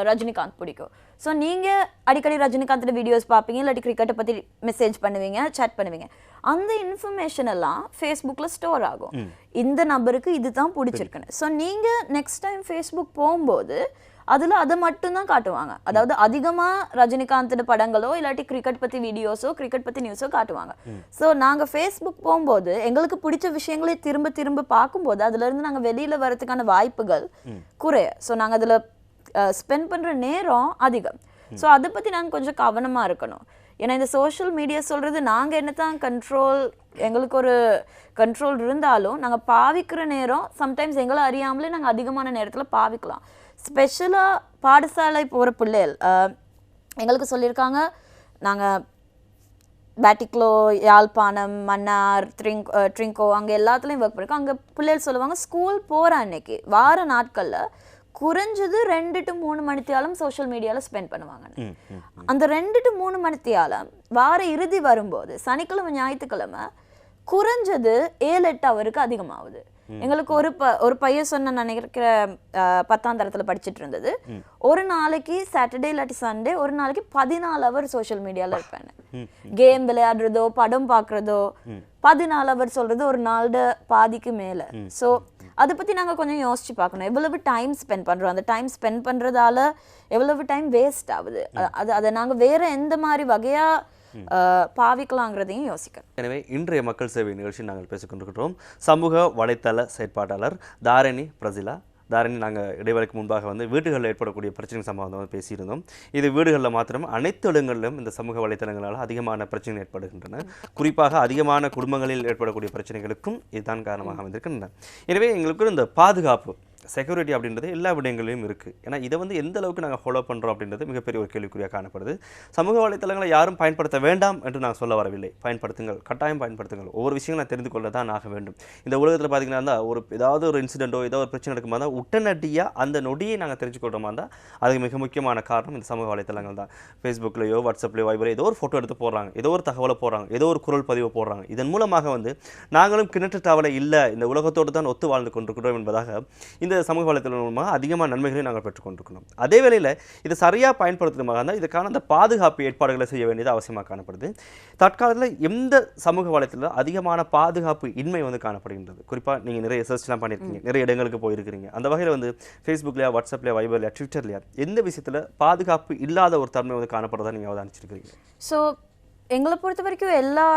ரஜினிகாந்த் பிடிக்கும். ஸோ நீங்கள் அடிக்கடி ரஜினிகாந்தோட வீடியோஸ் பார்ப்பீங்க, இல்லாட்டி கிரிக்கெட்டை பற்றி மெசேஜ் பண்ணுவீங்க, சேட் பண்ணுவீங்க. அந்த இன்ஃபர்மேஷன் எல்லாம் ஃபேஸ்புக்கில் ஸ்டோர் ஆகும். இந்த நபருக்கு இது தான் பிடிச்சிருக்குன்னு. ஸோ நீங்கள் நெக்ஸ்ட் டைம் ஃபேஸ்புக் போகும்போது அதில் அதை மட்டும்தான் காட்டுவாங்க. அதாவது அதிகமாக ரஜினிகாந்தோட படங்களோ இல்லாட்டி கிரிக்கெட் பற்றி வீடியோஸோ கிரிக்கெட் பற்றி நியூஸோ காட்டுவாங்க. ஸோ நாங்கள் ஃபேஸ்புக் போகும்போது எங்களுக்கு பிடிச்ச விஷயங்களே திரும்ப திரும்ப பார்க்கும்போது அதுலேருந்து நாங்கள் வெளியில் வரதுக்கான வாய்ப்புகள் குறைய. ஸோ நாங்கள் அதில் ஸ்பெண்ட் பண்ணுற நேரம் அதிகம். ஸோ அதை பற்றி நாங்கள் கொஞ்சம் கவனமாக இருக்கணும். ஏன்னா இந்த சோஷியல் மீடியா சொல்கிறது நாங்கள் என்ன தான் எங்களுக்கு ஒரு கண்ட்ரோல் இருந்தாலும் நாங்கள் பாவிக்கிற நேரம் சம்டைம்ஸ் எங்களை அறியாமலே நாங்கள் அதிகமான நேரத்தில் பாவிக்கலாம். ஸ்பெஷலாக பாடசாலை போகிற பிள்ளைகள் எங்களுக்கு சொல்லியிருக்காங்க, நாங்கள் பேட்டிக்லோ, யாழ்ப்பாணம், மன்னார், ட்ரிங்கோ அங்கே எல்லாத்துலேயும் ஒர்க் பண்ணியிருக்கோம். அங்கே பிள்ளைகள் சொல்லுவாங்க, ஸ்கூல் போகிற அன்னைக்கு வார நாட்களில் குறைஞ்சது 2 to 3 மணித்தியாலம் சோஷியல் மீடியாவில் ஸ்பெண்ட் பண்ணுவாங்க. அந்த 2 to 3 மணித்தியாலம் வார இறுதி வரும்போது சனிக்கிழமை ஞாயிற்றுக்கிழமை குறைஞ்சது 7-8 ஹவருக்கு அதிகமாகுது. எங்களுக்கு ஒரு பையன் சொன்ன நினைக்கிற 10ஆம் தரத்தில் படிச்சுட்டு இருந்தது, ஒரு நாளைக்கு சாட்டர்டே இல்லாட்டி சண்டே ஒரு நாளைக்கு 14 ஹவர் சோஷியல் மீடியாவில் இருப்பேன். கேம் விளையாடுறதோ படம் பார்க்குறதோ 14 ஹவர் சொல்றது ஒரு நாளோட பாதிக்கு மேலே. ஸோ அதை பற்றி நாங்கள் கொஞ்சம் யோசிச்சு பார்க்கணும். எவ்வளவு டைம் ஸ்பெண்ட் பண்ணுறோம், அந்த டைம் ஸ்பெண்ட் பண்ணுறதால எவ்வளவு டைம் வேஸ்ட் ஆகுது, அதை நாங்கள் வேற எந்த மாதிரி வகையாக பாவிக்கலாங்கிறதையும் யோசிக்கணும். எனவே இன்றைய மக்கள் சேவை நிகழ்ச்சி நாங்கள் பேசிக்கொண்டிருக்கிறோம். சமூக வலைத்தள செயற்பாட்டாளர் தாரணி பிரசிலா. தாரணி, நாங்கள் இடைவெளிக்கு முன்பாக வந்து வீடுகளில் ஏற்படக்கூடிய பிரச்சனை சம்பந்தம் வந்து பேசியிருந்தோம். இது வீடுகளில் மாத்திரம் அனைத்து இடங்களிலும் இந்த சமூக வலைத்தளங்களால் அதிகமான பிரச்சனை ஏற்படுகின்றன. குறிப்பாக அதிகமான குடும்பங்களில் ஏற்படக்கூடிய பிரச்சனைகளுக்கும் இதுதான் காரணமாக அமைந்திருக்கின்றன. எனவே எங்களுக்கு இந்த பாதுகாப்பு செக்யூரிட்டி அப்படின்றது எல்லா விடயங்களிலும் இருக்குது. ஏன்னா இதை வந்து எந்த அளவுக்கு நாங்கள் ஃபாலோ பண்ணுறோம் அப்படின்றது மிகப்பெரிய ஒரு கேள்விக்குறியாக காணப்படுது. சமூக வலைத்தளங்களை யாரும் பயன்படுத்த வேண்டாம் என்று நான் சொல்ல வரவில்லை. பயன்படுத்துங்கள், கட்டாயம் பயன்படுத்துங்கள். ஒவ்வொரு விஷயங்களை தெரிந்து கொள்ள தான் ஆக வேண்டும். இந்த உலகத்தில் பார்த்தீங்கன்னா ஏதாவது ஒரு இன்சிடென்ட்டோ ஏதோ ஒரு பிரச்சனை நடக்குமா தான் உடனடியாக அந்த நொடியை நாங்கள் தெரிஞ்சுக்கொள்கிறோமா தான் அதுக்கு மிக முக்கியமான காரணம் இந்த சமூக வலைத்தளங்கள் தான். ஃபேஸ்புக்லையோ வாட்ஸ்அப்லையோ வைபரோ ஏதோ ஒரு ஃபோட்டோ எடுத்து போடுறாங்க, ஏதோ ஒரு தகவலை போடுறாங்க, ஏதோ ஒரு குரல் பதிவை போடுறாங்க. இதன் மூலமாக வந்து நாங்களும் கிணற்று தவளை இல்லை, இந்த உலகத்தோடு தான் ஒத்து வாழ்ந்து கொண்டிருக்கிறோம் என்பதாக இந்த சமூக வலைத்தளம் மூலமாக அதிகமான நன்மைகளை நாங்கள் பெற்றுக்கொண்டிருக்கணும். அதே வேளையில் இதை சரியாக பயன்படுத்துமாக இருந்தால் இதுக்கான அந்த பாதுகாப்பு ஏற்பாடுகளை செய்ய வேண்டியது அவசியமாக காணப்படுது. தற்காலத்தில் எந்த சமூக வலைத்தளத்தில் அதிகமான பாதுகாப்பு இன்மை வந்து காணப்படுகின்றது. குறிப்பாக நீங்கள் நிறைய ரிசர்ச்லாம் பண்ணியிருக்கீங்க, நிறைய இடங்களுக்கு போயிருக்கிறீங்க. அந்த வகையில் வந்து ஃபேஸ்புக்லையா, வாட்ஸ்அப்லையா, வைபர்லையா, ட்விட்டர்லையா எந்த விஷயத்தில் பாதுகாப்பு இல்லாத ஒரு தன்மை வந்து காணப்படுறதா நீங்கள் அவதானிச்சிருக்கிறீங்க? ஸோ எங்களை பொறுத்த வரைக்கும் எல்லா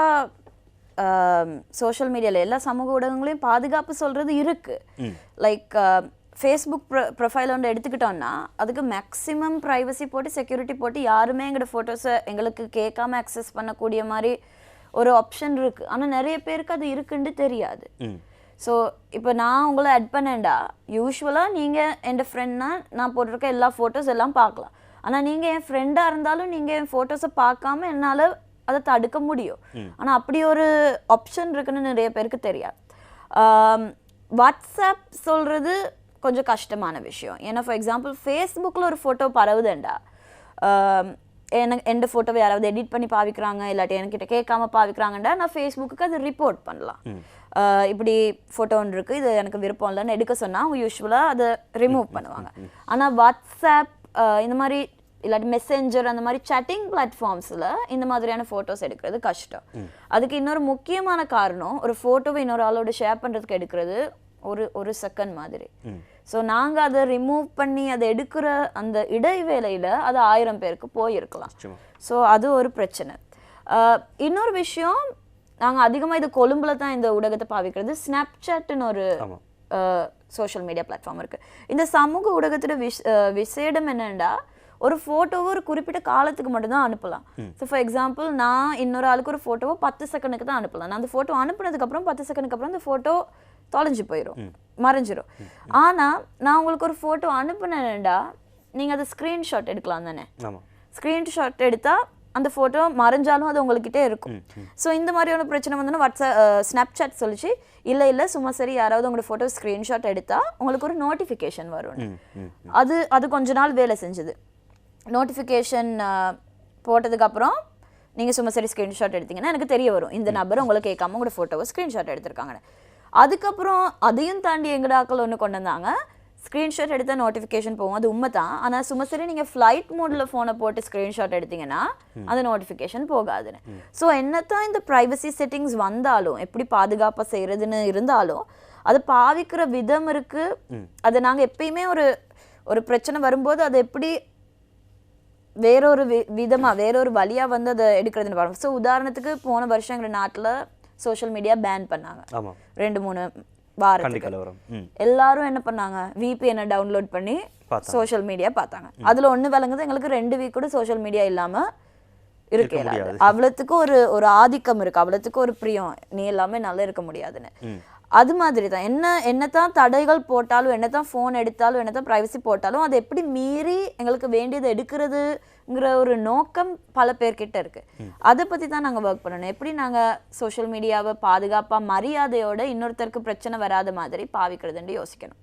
சோஷியல் மீடியாவில் எல்லா சமூக ஊடகங்களையும் பாதுகாப்பு சொல்கிறது இருக்குது. லைக் ஃபேஸ்புக் ப்ரொஃபைல் ஒன்று எடுத்துக்கிட்டோன்னா அதுக்கு மேக்ஸிமம் ப்ரைவசி போட்டு செக்யூரிட்டி போட்டு யாருமே எங்களோட ஃபோட்டோஸை எங்களுக்கு கேட்காம அக்சஸ் பண்ணக்கூடிய மாதிரி ஒரு ஆப்ஷன் இருக்குது. ஆனால் நிறைய பேருக்கு அது இருக்குன்னு தெரியாது. ஸோ இப்போ நான் உங்களை ஆட் பண்ணேன்டா யூஸ்வலாக நீங்கள் என் ஃப்ரெண்ட்னா நான் போட்டிருக்க எல்லா ஃபோட்டோஸ் எல்லாம் பார்க்கலாம். ஆனால் நீங்கள் என் ஃப்ரெண்டாக இருந்தாலும் நீங்கள் என் ஃபோட்டோஸை பார்க்காம என்னால் அதை தடுக்க முடியும். ஆனால் அப்படி ஒரு ஆப்ஷன் இருக்குன்னு நிறைய பேருக்கு தெரியாது. வாட்ஸ்அப் சொல்கிறது கொஞ்சம் கஷ்டமான விஷயம். ஏன்னா ஃபார் எக்ஸாம்பிள் ஃபேஸ்புக்கில் ஒரு ஃபோட்டோ பரவுதுண்டா, எனக்கு எந்த ஃபோட்டோவை யாராவது எடிட் பண்ணி பாவிக்கிறாங்க இல்லாட்டி என்கிட்ட கேட்காம பாவிக்கிறாங்கண்டா நான் ஃபேஸ்புக்கு அதை ரிப்போர்ட் பண்ணலாம். இப்படி ஃபோட்டோ ஒன்று இருக்குது, இது எனக்கு விருப்பம் இல்லைன்னு எடுக்க சொன்னால் அவங்க யூஸ்வலாக அதை ரிமூவ் பண்ணுவாங்க. ஆனால் வாட்ஸ்அப் இந்த மாதிரி இல்லாட்டி மெசேஞ்சர் அந்த மாதிரி சேட்டிங் பிளாட்ஃபார்ம்ஸில் இந்த மாதிரியான ஃபோட்டோஸ் எடுக்கிறது கஷ்டம். அதுக்கு இன்னொரு முக்கியமான காரணம், ஒரு ஃபோட்டோவை இன்னொரு ஆளோட ஷேர் பண்ணுறதுக்கு எடுக்கிறது ஒரு செகண்ட் மாதிரி. ஸோ நாங்கள் அதை ரிமூவ் பண்ணி அதை எடுக்கிற அந்த இடைவேளையில் அது 1000 பேருக்கு போயிருக்கலாம். ஸோ அது ஒரு பிரச்சனை. இன்னொரு விஷயம், நாங்கள் அதிகமாக இது கொழும்புல தான் இந்த ஊடகத்தை பாவிக்கிறது. ஸ்னாப்சாட்னு ஒரு சோஷியல் மீடியா பிளாட்ஃபார்ம் இருக்குது. இந்த சமூக ஊடகத்தோட விசேடம் என்னென்னா, ஒரு ஃபோட்டோவை ஒரு குறிப்பிட்ட காலத்துக்கு மட்டும்தான் அனுப்பலாம். ஸோ ஃபார் எக்ஸாம்பிள் நான் இன்னொரு ஆளுக்கு ஒரு ஃபோட்டோவை 10 செகண்டுக்கு தான் அனுப்பலாம். நான் அந்த ஃபோட்டோ அனுப்புனதுக்கப்புறம் 10 செகண்டுக்கு அப்புறம் அந்த ஃபோட்டோ தொலைஞ்சு போயிடும், மறைஞ்சிரும். ஆனால் நான் உங்களுக்கு ஒரு ஃபோட்டோ அனுப்புனேன்டா நீங்கள் அதை ஸ்க்ரீன்ஷாட் எடுக்கலாம் தானே. ஸ்க்ரீன்ஷாட் எடுத்தால் அந்த ஃபோட்டோ மறைஞ்சாலும் அது உங்கள்கிட்டே இருக்கும். ஸோ இந்த மாதிரியான பிரச்சனை வந்து ஸ்னாப்சாட் சொல்லிச்சு, இல்லை சும்மா சரி யாராவது உங்களோட ஃபோட்டோ ஸ்க்ரீன்ஷாட் எடுத்தால் உங்களுக்கு ஒரு நோட்டிஃபிகேஷன் வரும். அது கொஞ்ச நாள் வேலை செஞ்சது. நோட்டிஃபிகேஷன் போட்டதுக்கப்புறம் நீங்கள் சும்மா சரி ஸ்க்ரீன்ஷாட் எடுத்தீங்கன்னா எனக்கு தெரிய வரும் இந்த நபர் உங்களை கேட்காம உங்களோட ஃபோட்டோவை ஸ்க்ரீன்ஷாட் எடுத்திருக்காங்கன்னு. அதுக்கப்புறம் அதையும் தாண்டி எங்கட ஆக்கள் ஒன்று கொண்டு வந்தாங்க, ஸ்க்ரீன்ஷாட் எடுத்தால் நோட்டிஃபிகேஷன் போகும், அது உண்மை தான். ஆனால் சும்மா சரி நீங்கள் ஃப்ளைட் மோடில் ஃபோனை போட்டு ஸ்க்ரீன்ஷாட் எடுத்தீங்கன்னா அந்த நோட்டிஃபிகேஷன் போகாதுன்னு. ஸோ என்னத்தான் இந்த ப்ரைவசி செட்டிங்ஸ் வந்தாலும், எப்படி பாதுகாப்பாக செய்கிறதுன்னு இருந்தாலும், அதை பாவிக்கிற விதம் இருக்குது. அதை நாங்கள் எப்பயுமே ஒரு பிரச்சனை வரும்போது அதை எப்படி வேறொரு விதமாக வேறொரு வழியாக வந்து அதை எடுக்கிறதுன்னு பாருங்க. ஸோ உதாரணத்துக்கு போன வருஷம் எங்கள் நாட்டில் சோஷியல் மீடியா பேன் பண்ணாங்க 2-3 வாரத்துக்கு. எல்லாரும் என்ன பண்ணாங்க, VPN டவுன்லோட் பண்ணி சோஷியல் மீடியா பார்த்தாங்க. அதில் ஒன்று விளங்குது, எங்களுக்கு 2 வீக் கூட சோஷியல் மீடியா இல்லாமல் இருக்க இயலாது. அவ்வளோத்துக்கு ஒரு ஆதிக்கம் இருக்குது, அவ்வளோத்துக்கு ஒரு பிரியம், நீ எல்லாமே நல்லா இருக்க முடியாதுன்னு. அது மாதிரி தான் என்னத்தான் தடைகள் போட்டாலும், என்னத்தான் ஃபோன் எடுத்தாலும், என்னத்தான் ப்ரைவசி போட்டாலும், அதை எப்படி மீறி எங்களுக்கு வேண்டியதை எடுக்கிறதுங்கிற ஒரு நோக்கம் பல பேர்கிட்ட இருக்கு. அதை பற்றி தான் நாங்கள் ஒர்க் பண்ணணும். எப்படி நாங்கள் சோஷியல் மீடியாவை பாதுகாப்பாக மரியாதையோட இன்னொருத்தருக்கு பிரச்சனை வராத மாதிரி பாவிக்கிறதுன்னு யோசிக்கணும்.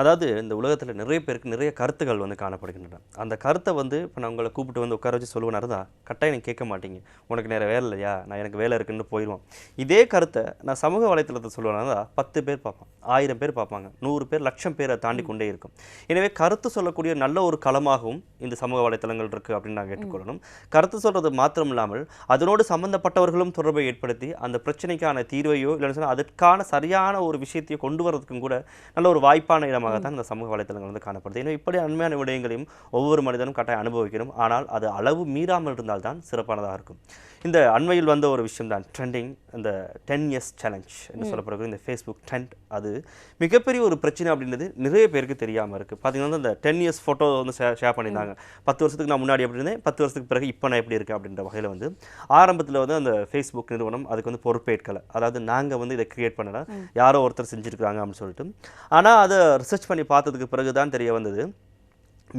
அதாவது இந்த உலகத்தில் நிறைய பேருக்கு நிறைய கருத்துக்கள் வந்து காணப்படுகின்றன. அந்த கருத்தை வந்து இப்போ நான் உங்களை கூப்பிட்டு வந்து உட்கார வச்சு சொல்லுவேன் தான் கட்டாயம் நீங்கள் கேட்க மாட்டீங்க, உனக்கு நேரம் வேலை இல்லையா, நான் எனக்கு வேலை இருக்குன்னு போயிடுவோம். இதே கருத்தை நான் சமூக வலைத்தளத்தை சொல்லுவேன்னா தான் 10 பேர் பார்ப்பான், 1000 பேர் பார்ப்பாங்க, 100 பேர், 1,00,000 பேரை தாண்டி கொண்டே இருக்கும். எனவே கருத்து சொல்லக்கூடிய நல்ல ஒரு களமாகவும் இந்த சமூக வலைத்தளங்கள் இருக்குது அப்படின்னு நான் கேட்டுக்கொள்ளணும். கருத்து சொல்கிறது மாத்திரம் இல்லாமல் அதனோடு சம்மந்தப்பட்டவர்களும் தொடர்பை ஏற்படுத்தி அந்த பிரச்சனைக்கான தீர்வையோ இல்லைன்னு சொன்னால் அதற்கான சரியான ஒரு விஷயத்தையோ கொண்டு வரதுக்கும் கூட நல்ல ஒரு வாய்ப்பான இடம் தான் இந்த சமூக வலைத்தளங்கள் வந்து காணப்படுது. ஏன்னா இப்படி அண்மையான விடயங்களையும் ஒவ்வொரு மனிதனும் கட்டாயம் அனுபவிக்கணும். ஆனால் அது அளவு மீறாமல் இருந்தால்தான் சிறப்பானதாக இருக்கும். இந்த அண்மையில் வந்த ஒரு விஷயம் தான் ட்ரெண்டிங், இந்த 10 years சேலஞ்ச் என்று சொல்லப்படுகிற இந்த ஃபேஸ்புக் ட்ரெண்ட். அது மிகப்பெரிய ஒரு பிரச்சனை அப்படின்றது நிறைய பேருக்கு தெரியாமல் இருக்குது. பார்த்தீங்கன்னா இந்த 10 years ஃபோட்டோ வந்து ஷேர் பண்ணியிருந்தாங்க. 10 வருஷத்துக்கு நான் முன்னாடி எப்படி இருந்தேன், 10 வருஷத்துக்கு பிறகு இப்போ நான் எப்படி இருக்கேன் அப்படின்ற வகையில் வந்து ஆரம்பத்தில் வந்து அந்த ஃபேஸ்புக் நிறுவனம் அதுக்கு வந்து பொறுப்பேற்கலை. அதாவது நாங்கள் வந்து இதை கிரியேட் பண்ணலை, யாரோ ஒருத்தர் செஞ்சுருக்காங்க அப்படின்னு சொல்லிட்டு. ஆனால் அதை ரிசர்ச் பண்ணி பார்த்ததுக்கு பிறகு தான் தெரிய வந்தது,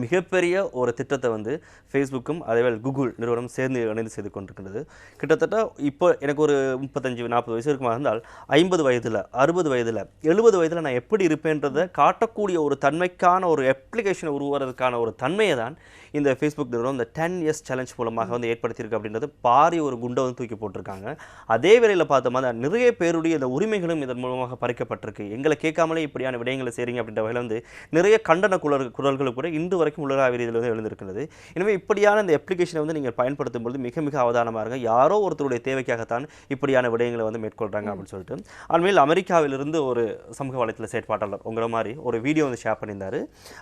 மிகப்பெரிய ஒரு திட்டத்தை வந்து ஃபேஸ்புக்கும் அதேவேளை கூகுள் நிறுவனம் சேர்ந்து இணைந்து செய்து கொண்டிருக்கின்றது. கிட்டத்தட்ட இப்போ எனக்கு ஒரு 35-40 வயசு இருக்குமா இருந்தால் 50 வயதில் 60 வயதில் 70 வயதில் நான் எப்படி இருப்பேன்றதை காட்டக்கூடிய ஒரு தன்மைக்கான ஒரு அப்ளிகேஷனை உருவாகிறதுக்கான ஒரு தன்மையை தான் இந்த ஃபேஸ்புக் நிறுவனம் இந்த 10 years சேலஞ்ச் மூலமாக வந்து ஏற்படுத்தியிருக்கு அப்படின்றது பாரி ஒரு குண்டை வந்து தூக்கி போட்டிருக்காங்க. அதே வேளையில் பார்த்தோமா நிறைய பேருடைய இந்த உரிமைகளும் இதன் மூலமாக பறிக்கப்பட்டிருக்கு. எங்களை கேட்காமலே இப்படியான விடயங்களை செய்கிறீங்க அப்படின்ற வகையில் வந்து நிறைய கண்டன குரல்கள் கூட இன்று வரைக்கும் உலக ரீதியில் வந்து எழுந்திருக்கிறது. எனவே இப்படியான இந்த அப்ளிகேஷனை வந்து நீங்கள் பயன்படுத்தும் பொழுது மிக மிக அவதானமாக இருங்க. யாரோ ஒருத்தருடைய தேவைக்காகத்தான் இப்படியான விடயங்களை வந்து மேற்கொள்கிறாங்க அப்படின்னு சொல்லிட்டு. அண்மையில் அமெரிக்காவிலிருந்து ஒரு சமூக வலைத்தள செயற்பாட்டாளர் உங்களை மாதிரி ஒரு வீடியோ வந்து ஷேர் பண்ணியிருந்தார்.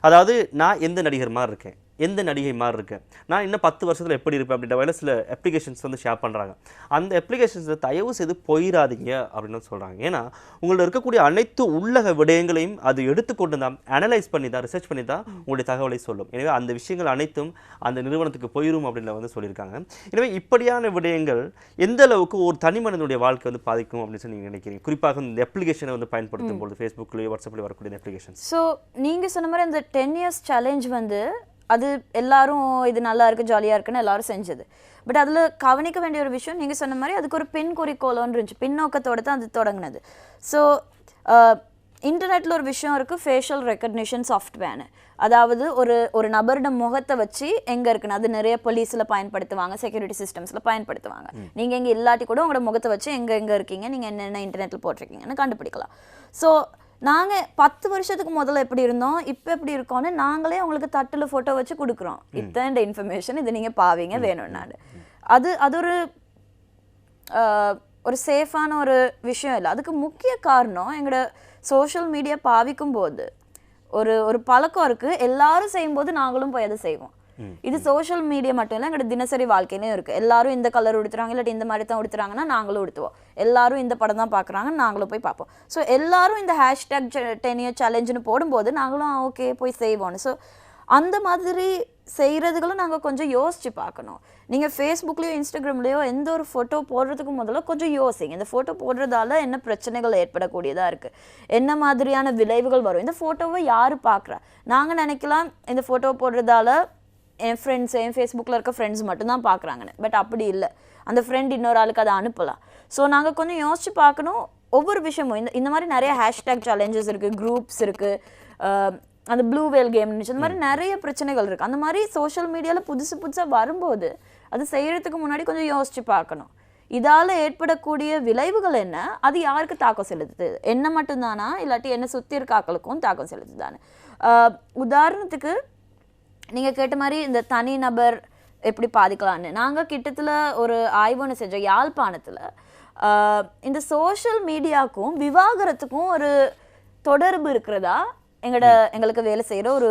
அதாவது நான் எந்த நடிகர் மாதிரி இருக்கேன், எந்த நடிகை மாதிரி இருக்கேன், நான் இன்னும் 10 வருஷத்தில் எப்படி இருப்பேன் அப்படின்ற வகையில் சில அப்ளிகேஷன்ஸ் வந்து ஷேர் பண்ணுறாங்க. அந்த அப்ளிகேஷன்ஸை தயவு செய்து போயிடாதீங்க அப்படின்னு சொல்கிறாங்க. ஏன்னா உங்கள்ட்ட இருக்கக்கூடிய அனைத்து உள்ளக விடயங்களையும் அது எடுத்துக்கொண்டு தான் அனலைஸ் பண்ணி தான் ரிசர்ச் பண்ணி தான் உங்களுடைய தகவலை சொல்லும். எனவே அந்த விஷயங்கள் அனைத்தும் அந்த நிறுவனத்துக்கு போயிடும் அப்படின்னு வந்து சொல்லியிருக்காங்க. எனவே இப்படியான விடயங்கள் எந்த அளவுக்கு ஒரு தனி மனிதனுடைய வாழ்க்கை வந்து பாதிக்கும் அப்படின்னு சொல்லி நீங்கள் நினைக்கிறீங்க? குறிப்பாக இந்த அப்ளிகேஷனை வந்து பயன்படுத்தும் பொழுது ஃபேஸ்புக்லேயோ வாட்ஸ்அப்லேயோ வரக்கூடிய அப்ளிகேஷன். ஸோ நீங்கள் சொன்ன மாதிரி அந்த 10 years சேலஞ்ச் வந்து அது எல்லாரும் இது நல்லா இருக்குது ஜாலியாக இருக்குன்னு எல்லாரும் செஞ்சது. பட் அதில் கவனிக்க வேண்டிய ஒரு விஷயம் நீங்கள் சொன்ன மாதிரி அதுக்கு ஒரு பின் குறிக்கோளோன்னு இருந்துச்சு, பின்னோக்கத்தோடு தான் அது தொடங்கினது. ஸோ இன்டர்நெட்டில் ஒரு விஷயம் இருக்குது, ஃபேஷியல் ரெக்கக்னிஷன் சாஃப்ட்வேர்னு. அதாவது ஒரு நபரோட முகத்தை வச்சு எங்கே இருக்குன்னு அது நிறைய போலீஸில் பயன்படுத்துவாங்க, செக்யூரிட்டி சிஸ்டம்ஸில் பயன்படுத்துவாங்க. நீங்கள் எங்கே இல்லாட்டி கூட உங்களோட முகத்தை வச்சு எங்கே இருக்கீங்க, நீங்கள் என்னென்ன இன்டர்நெட்டில் போட்டிருக்கீங்கன்னு கண்டுபிடிக்கலாம். ஸோ நாங்கள் 10 வருஷத்துக்கு முதல்ல எப்படி இருந்தோம், இப்போ எப்படி இருக்கோன்னு நாங்களே உங்களுக்கு தட்டில் ஃபோட்டோ வச்சு கொடுக்குறோம். இத்தனை இன்ஃபர்மேஷன் இது நீங்கள் பாவீங்க வேணும்னாரு. அது ஒரு சேஃபான ஒரு விஷயம் இல்லை. அதுக்கு முக்கிய காரணம் எங்களோட சோஷியல் மீடியா பாவிக்கும் போது ஒரு பழக்கம் இருக்குது, எல்லாரும் செய்யும்போது நாங்களும் போய் அதை செய்வோம். இது சோஷியல் மீடியா மட்டும் இல்லை, எங்களோட தினசரி வாழ்க்கையிலையும் இருக்குது. எல்லாரும் இந்த கலர் உடுத்துறாங்க இல்லாட்டி இந்த மாதிரி தான் உடுத்துறாங்கன்னா நாங்களும் உடுத்துவோம். எல்லாரும் இந்த படம் தான் பார்க்குறாங்கன்னு நாங்களும் போய் பார்ப்போம். ஸோ எல்லாரும் இந்த ஹேஷ்டேக் 10 year சேலஞ்சுன்னு போடும்போது நாங்களும் ஓகே போய் செய்வோன்னு. ஸோ அந்த மாதிரி செய்கிறதுகளும் நாங்கள் கொஞ்சம் யோசித்து பார்க்கணும். நீங்கள் ஃபேஸ்புக்லேயோ இன்ஸ்டாகிராம்லேயோ எந்த ஒரு ஃபோட்டோ போடுறதுக்கு முதல்ல கொஞ்சம் யோசிங்க. இந்த ஃபோட்டோ போடுறதால என்ன பிரச்சனைகள் ஏற்படக்கூடியதாக இருக்குது, என்ன மாதிரியான விளைவுகள் வரும், இந்த ஃபோட்டோவை யார் பார்க்குறா. நாங்கள் நினைக்கலாம் இந்த ஃபோட்டோ போடுறதால என் ஃப்ரெண்ட்ஸ், என் ஃபேஸ்புக்கில் இருக்க ஃப்ரெண்ட்ஸ் மட்டும்தான் பார்க்குறாங்கன்னு. பட் அப்படி இல்லை, அந்த ஃப்ரெண்ட் இன்னொரு ஆளுக்கு அதை அனுப்பலாம். ஸோ நாங்கள் கொஞ்சம் யோசித்து பார்க்கணும் ஒவ்வொரு விஷயமும். இந்த மாதிரி நிறைய ஹேஷ்டேக் சேலஞ்சஸ் இருக்குது, குரூப்ஸ் இருக்குது, அந்த ப்ளூ வேல் கேம் இருந்துச்சு, அந்த மாதிரி நிறைய பிரச்சனைகள் இருக்குது. அந்த மாதிரி சோஷியல் மீடியாவில் புதுசாக வரும்போது அது செய்கிறதுக்கு முன்னாடி கொஞ்சம் யோசித்து பார்க்கணும். இதால் ஏற்படக்கூடிய விளைவுகள் என்ன, அது யாருக்கு தாக்கம் செலுத்துது, என்ன மட்டும்தானா இல்லாட்டி என்ன சுற்றி இருக்க ஆக்களுக்கும் தாக்கம் செலுத்துதானே. உதாரணத்துக்கு நீங்கள் கேட்ட மாதிரி இந்த தனி நபர் எப்படி பாதிக்கலான்னு நாங்கள் கிட்டத்தில் ஒரு ஆய்வுன்னு செஞ்சோம் யாழ்ப்பாணத்தில். இந்த சோஷியல் மீடியாவுக்கும் விவாகரத்துக்கும் ஒரு தொடர்பு இருக்கிறதா எங்களுக்கு வேலை செய்கிற ஒரு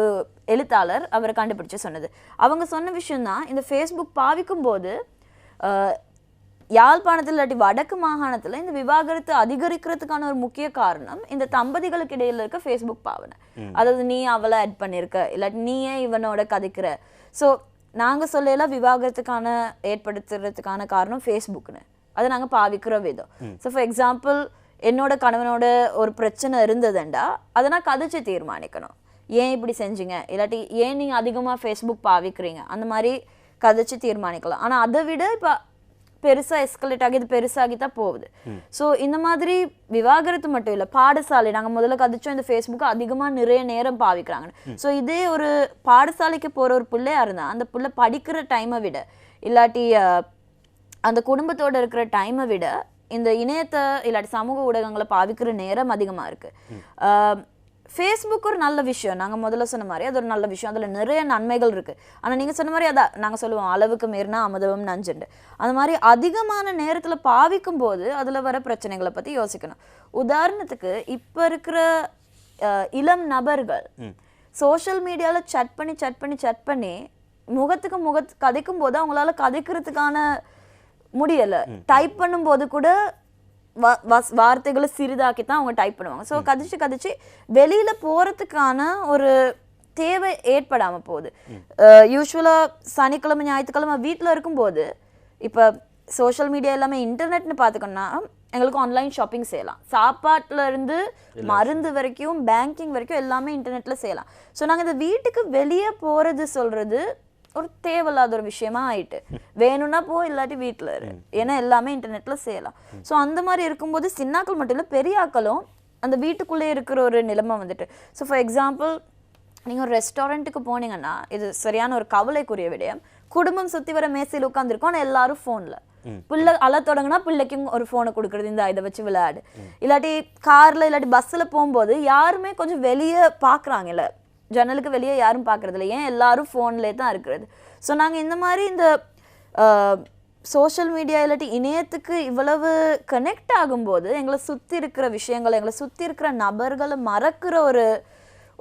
எழுத்தாளர் அவர் கண்டுபிடிச்சு சொன்னது. அவங்க சொன்ன விஷயம்தான், இந்த ஃபேஸ்புக் பாவிக்கும் போது யாழ்ப்பாணத்தில் இல்லாட்டி வடக்கு மாகாணத்தில் இந்த விவாகரத்து அதிகரிக்கிறதுக்கான ஒரு முக்கிய காரணம் இந்த தம்பதிகளுக்கு இடையில இருக்க ஃபேஸ்புக் பாவனை. அதாவது நீ அவளை ஆட் பண்ணியிருக்க இல்லாட்டி நீயே இவனோட கதைக்கிற. ஸோ நாங்கள் சொல்லலாம் விவாகரத்துக்கான ஏற்படுத்துறதுக்கான காரணம் ஃபேஸ்புக்னு, அதை நாங்கள் பாவிக்கிற விதம். ஸோ ஃபார் எக்ஸாம்பிள் என்னோட கணவனோட ஒரு பிரச்சனை இருந்ததுண்டா அதை நான் கதைச்சு தீர்மானிக்கணும், ஏன் இப்படி செஞ்சீங்க இல்லாட்டி ஏன் நீங்கள் அதிகமாக ஃபேஸ்புக் பாவிக்கிறீங்க, அந்த மாதிரி கதைச்சு தீர்மானிக்கலாம். ஆனால் அதை விட இப்போ பெருசாக எஸ்கலேட் ஆகி இது பெருசாகி தான் போகுது. ஸோ இந்த மாதிரி விவாகரத்து மட்டும் இல்லை, பாடசாலை நாங்கள் முதல்ல கதைச்சோம் இந்த ஃபேஸ்புக்கை அதிகமாக நிறைய நேரம் பாவிக்கிறாங்க. ஸோ இதே ஒரு பாடசாலைக்கு போகிற ஒரு பிள்ளையா இருந்தால் அந்த பிள்ளை படிக்கிற டைமை விட இல்லாட்டி அந்த குடும்பத்தோடு இருக்கிற டைமை விட இந்த இணையத்தை இல்லாட்டி சமூக ஊடகங்களை பாவிக்கிற நேரம் அதிகமாக இருக்குது. ஃபேஸ்புக் ஒரு நல்ல விஷயம், நாங்கள் முதல்ல சொன்ன மாதிரி அது ஒரு நல்ல விஷயம், அதில் நிறைய நன்மைகள் இருக்குது. ஆனால் நீங்கள் சொன்ன மாதிரி அதான் நாங்கள் சொல்லுவோம் அளவுக்கு மீறினா அமிர்தமும் நஞ்சுண்டு. அந்த மாதிரி அதிகமான நேரத்தில் பாவிக்கும் போது அதில் வர பிரச்சனைகளை பற்றி யோசிக்கணும். உதாரணத்துக்கு இப்போ இருக்கிற இளம் நபர்கள் சோஷியல் மீடியாவில் சட் பண்ணி முகத்துக்கு கதைக்கும் போது அவங்களால கதைக்கிறதுக்கான முடியலை. டைப் பண்ணும்போது கூட வார்த்தைகளை சிறிதாக்கி தான் அவங்க டைப் பண்ணுவாங்க. ஸோ கதைச்சு வெளியில் போகிறதுக்கான ஒரு தேவை ஏற்படாமல் போகுது. யூஸ்வலாக சனிக்கிழமை ஞாயிற்றுக்கிழமை வீட்டில் இருக்கும்போது இப்போ சோஷியல் மீடியா எல்லாமே இன்டர்நெட்னு பார்த்துக்கோன்னா எங்களுக்கு ஆன்லைன் ஷாப்பிங் செய்யலாம், சாப்பாட்டில் இருந்து மருந்து வரைக்கும் பேங்கிங் வரைக்கும் எல்லாமே இன்டர்நெட்டில் செய்யலாம். ஸோ நாங்கள் இந்த வீட்டுக்கு வெளியே போகிறது சொல்கிறது ஒரு தேவையில்லாத ஒரு விஷயமா ஆயிட்டு, வேணும்னா போ இல்லாட்டி வீட்டில் இரு, ஏன்னா எல்லாமே இன்டர்நெட்டில் செய்யலாம். ஸோ அந்த மாதிரி இருக்கும்போது சின்னாக்கள் மட்டும் இல்லை பெரியாக்களும் அந்த வீட்டுக்குள்ளே இருக்கிற ஒரு நிலைமை வந்துட்டு. ஸோ ஃபார் எக்ஸாம்பிள் நீங்கள் ஒரு ரெஸ்டாரண்ட்டுக்கு போனீங்கன்னா இது சரியான ஒரு கவலைக்குரிய விடயம், குடும்பம் சுற்றி வர மேசையில் உட்காந்துருக்கோம், ஆனால் எல்லாரும் ஃபோனில். பிள்ளை அழ தொடங்கினா பிள்ளைக்கும் ஒரு ஃபோனை கொடுக்குறது, இந்த இதை வச்சு விளையாடு. இல்லாட்டி காரில் இல்லாட்டி பஸ்ஸில் போகும்போது யாருமே கொஞ்சம் வெளியே பார்க்குறாங்க, இல்லை ஜன்னலுக்கு வெளியே யாரும் பார்க்குறது இல்லை, ஏன் எல்லாரும் ஃபோன்லேயே தான் இருக்கிறது. ஸோ நாங்கள் இந்த மாதிரி இந்த சோஷியல் மீடியா இல்லாட்டி இணையத்துக்கு இவ்வளவு கனெக்ட் ஆகும்போது எங்களை சுற்றி இருக்கிற விஷயங்களை எங்களை சுற்றி இருக்கிற நபர்களை மறக்கிற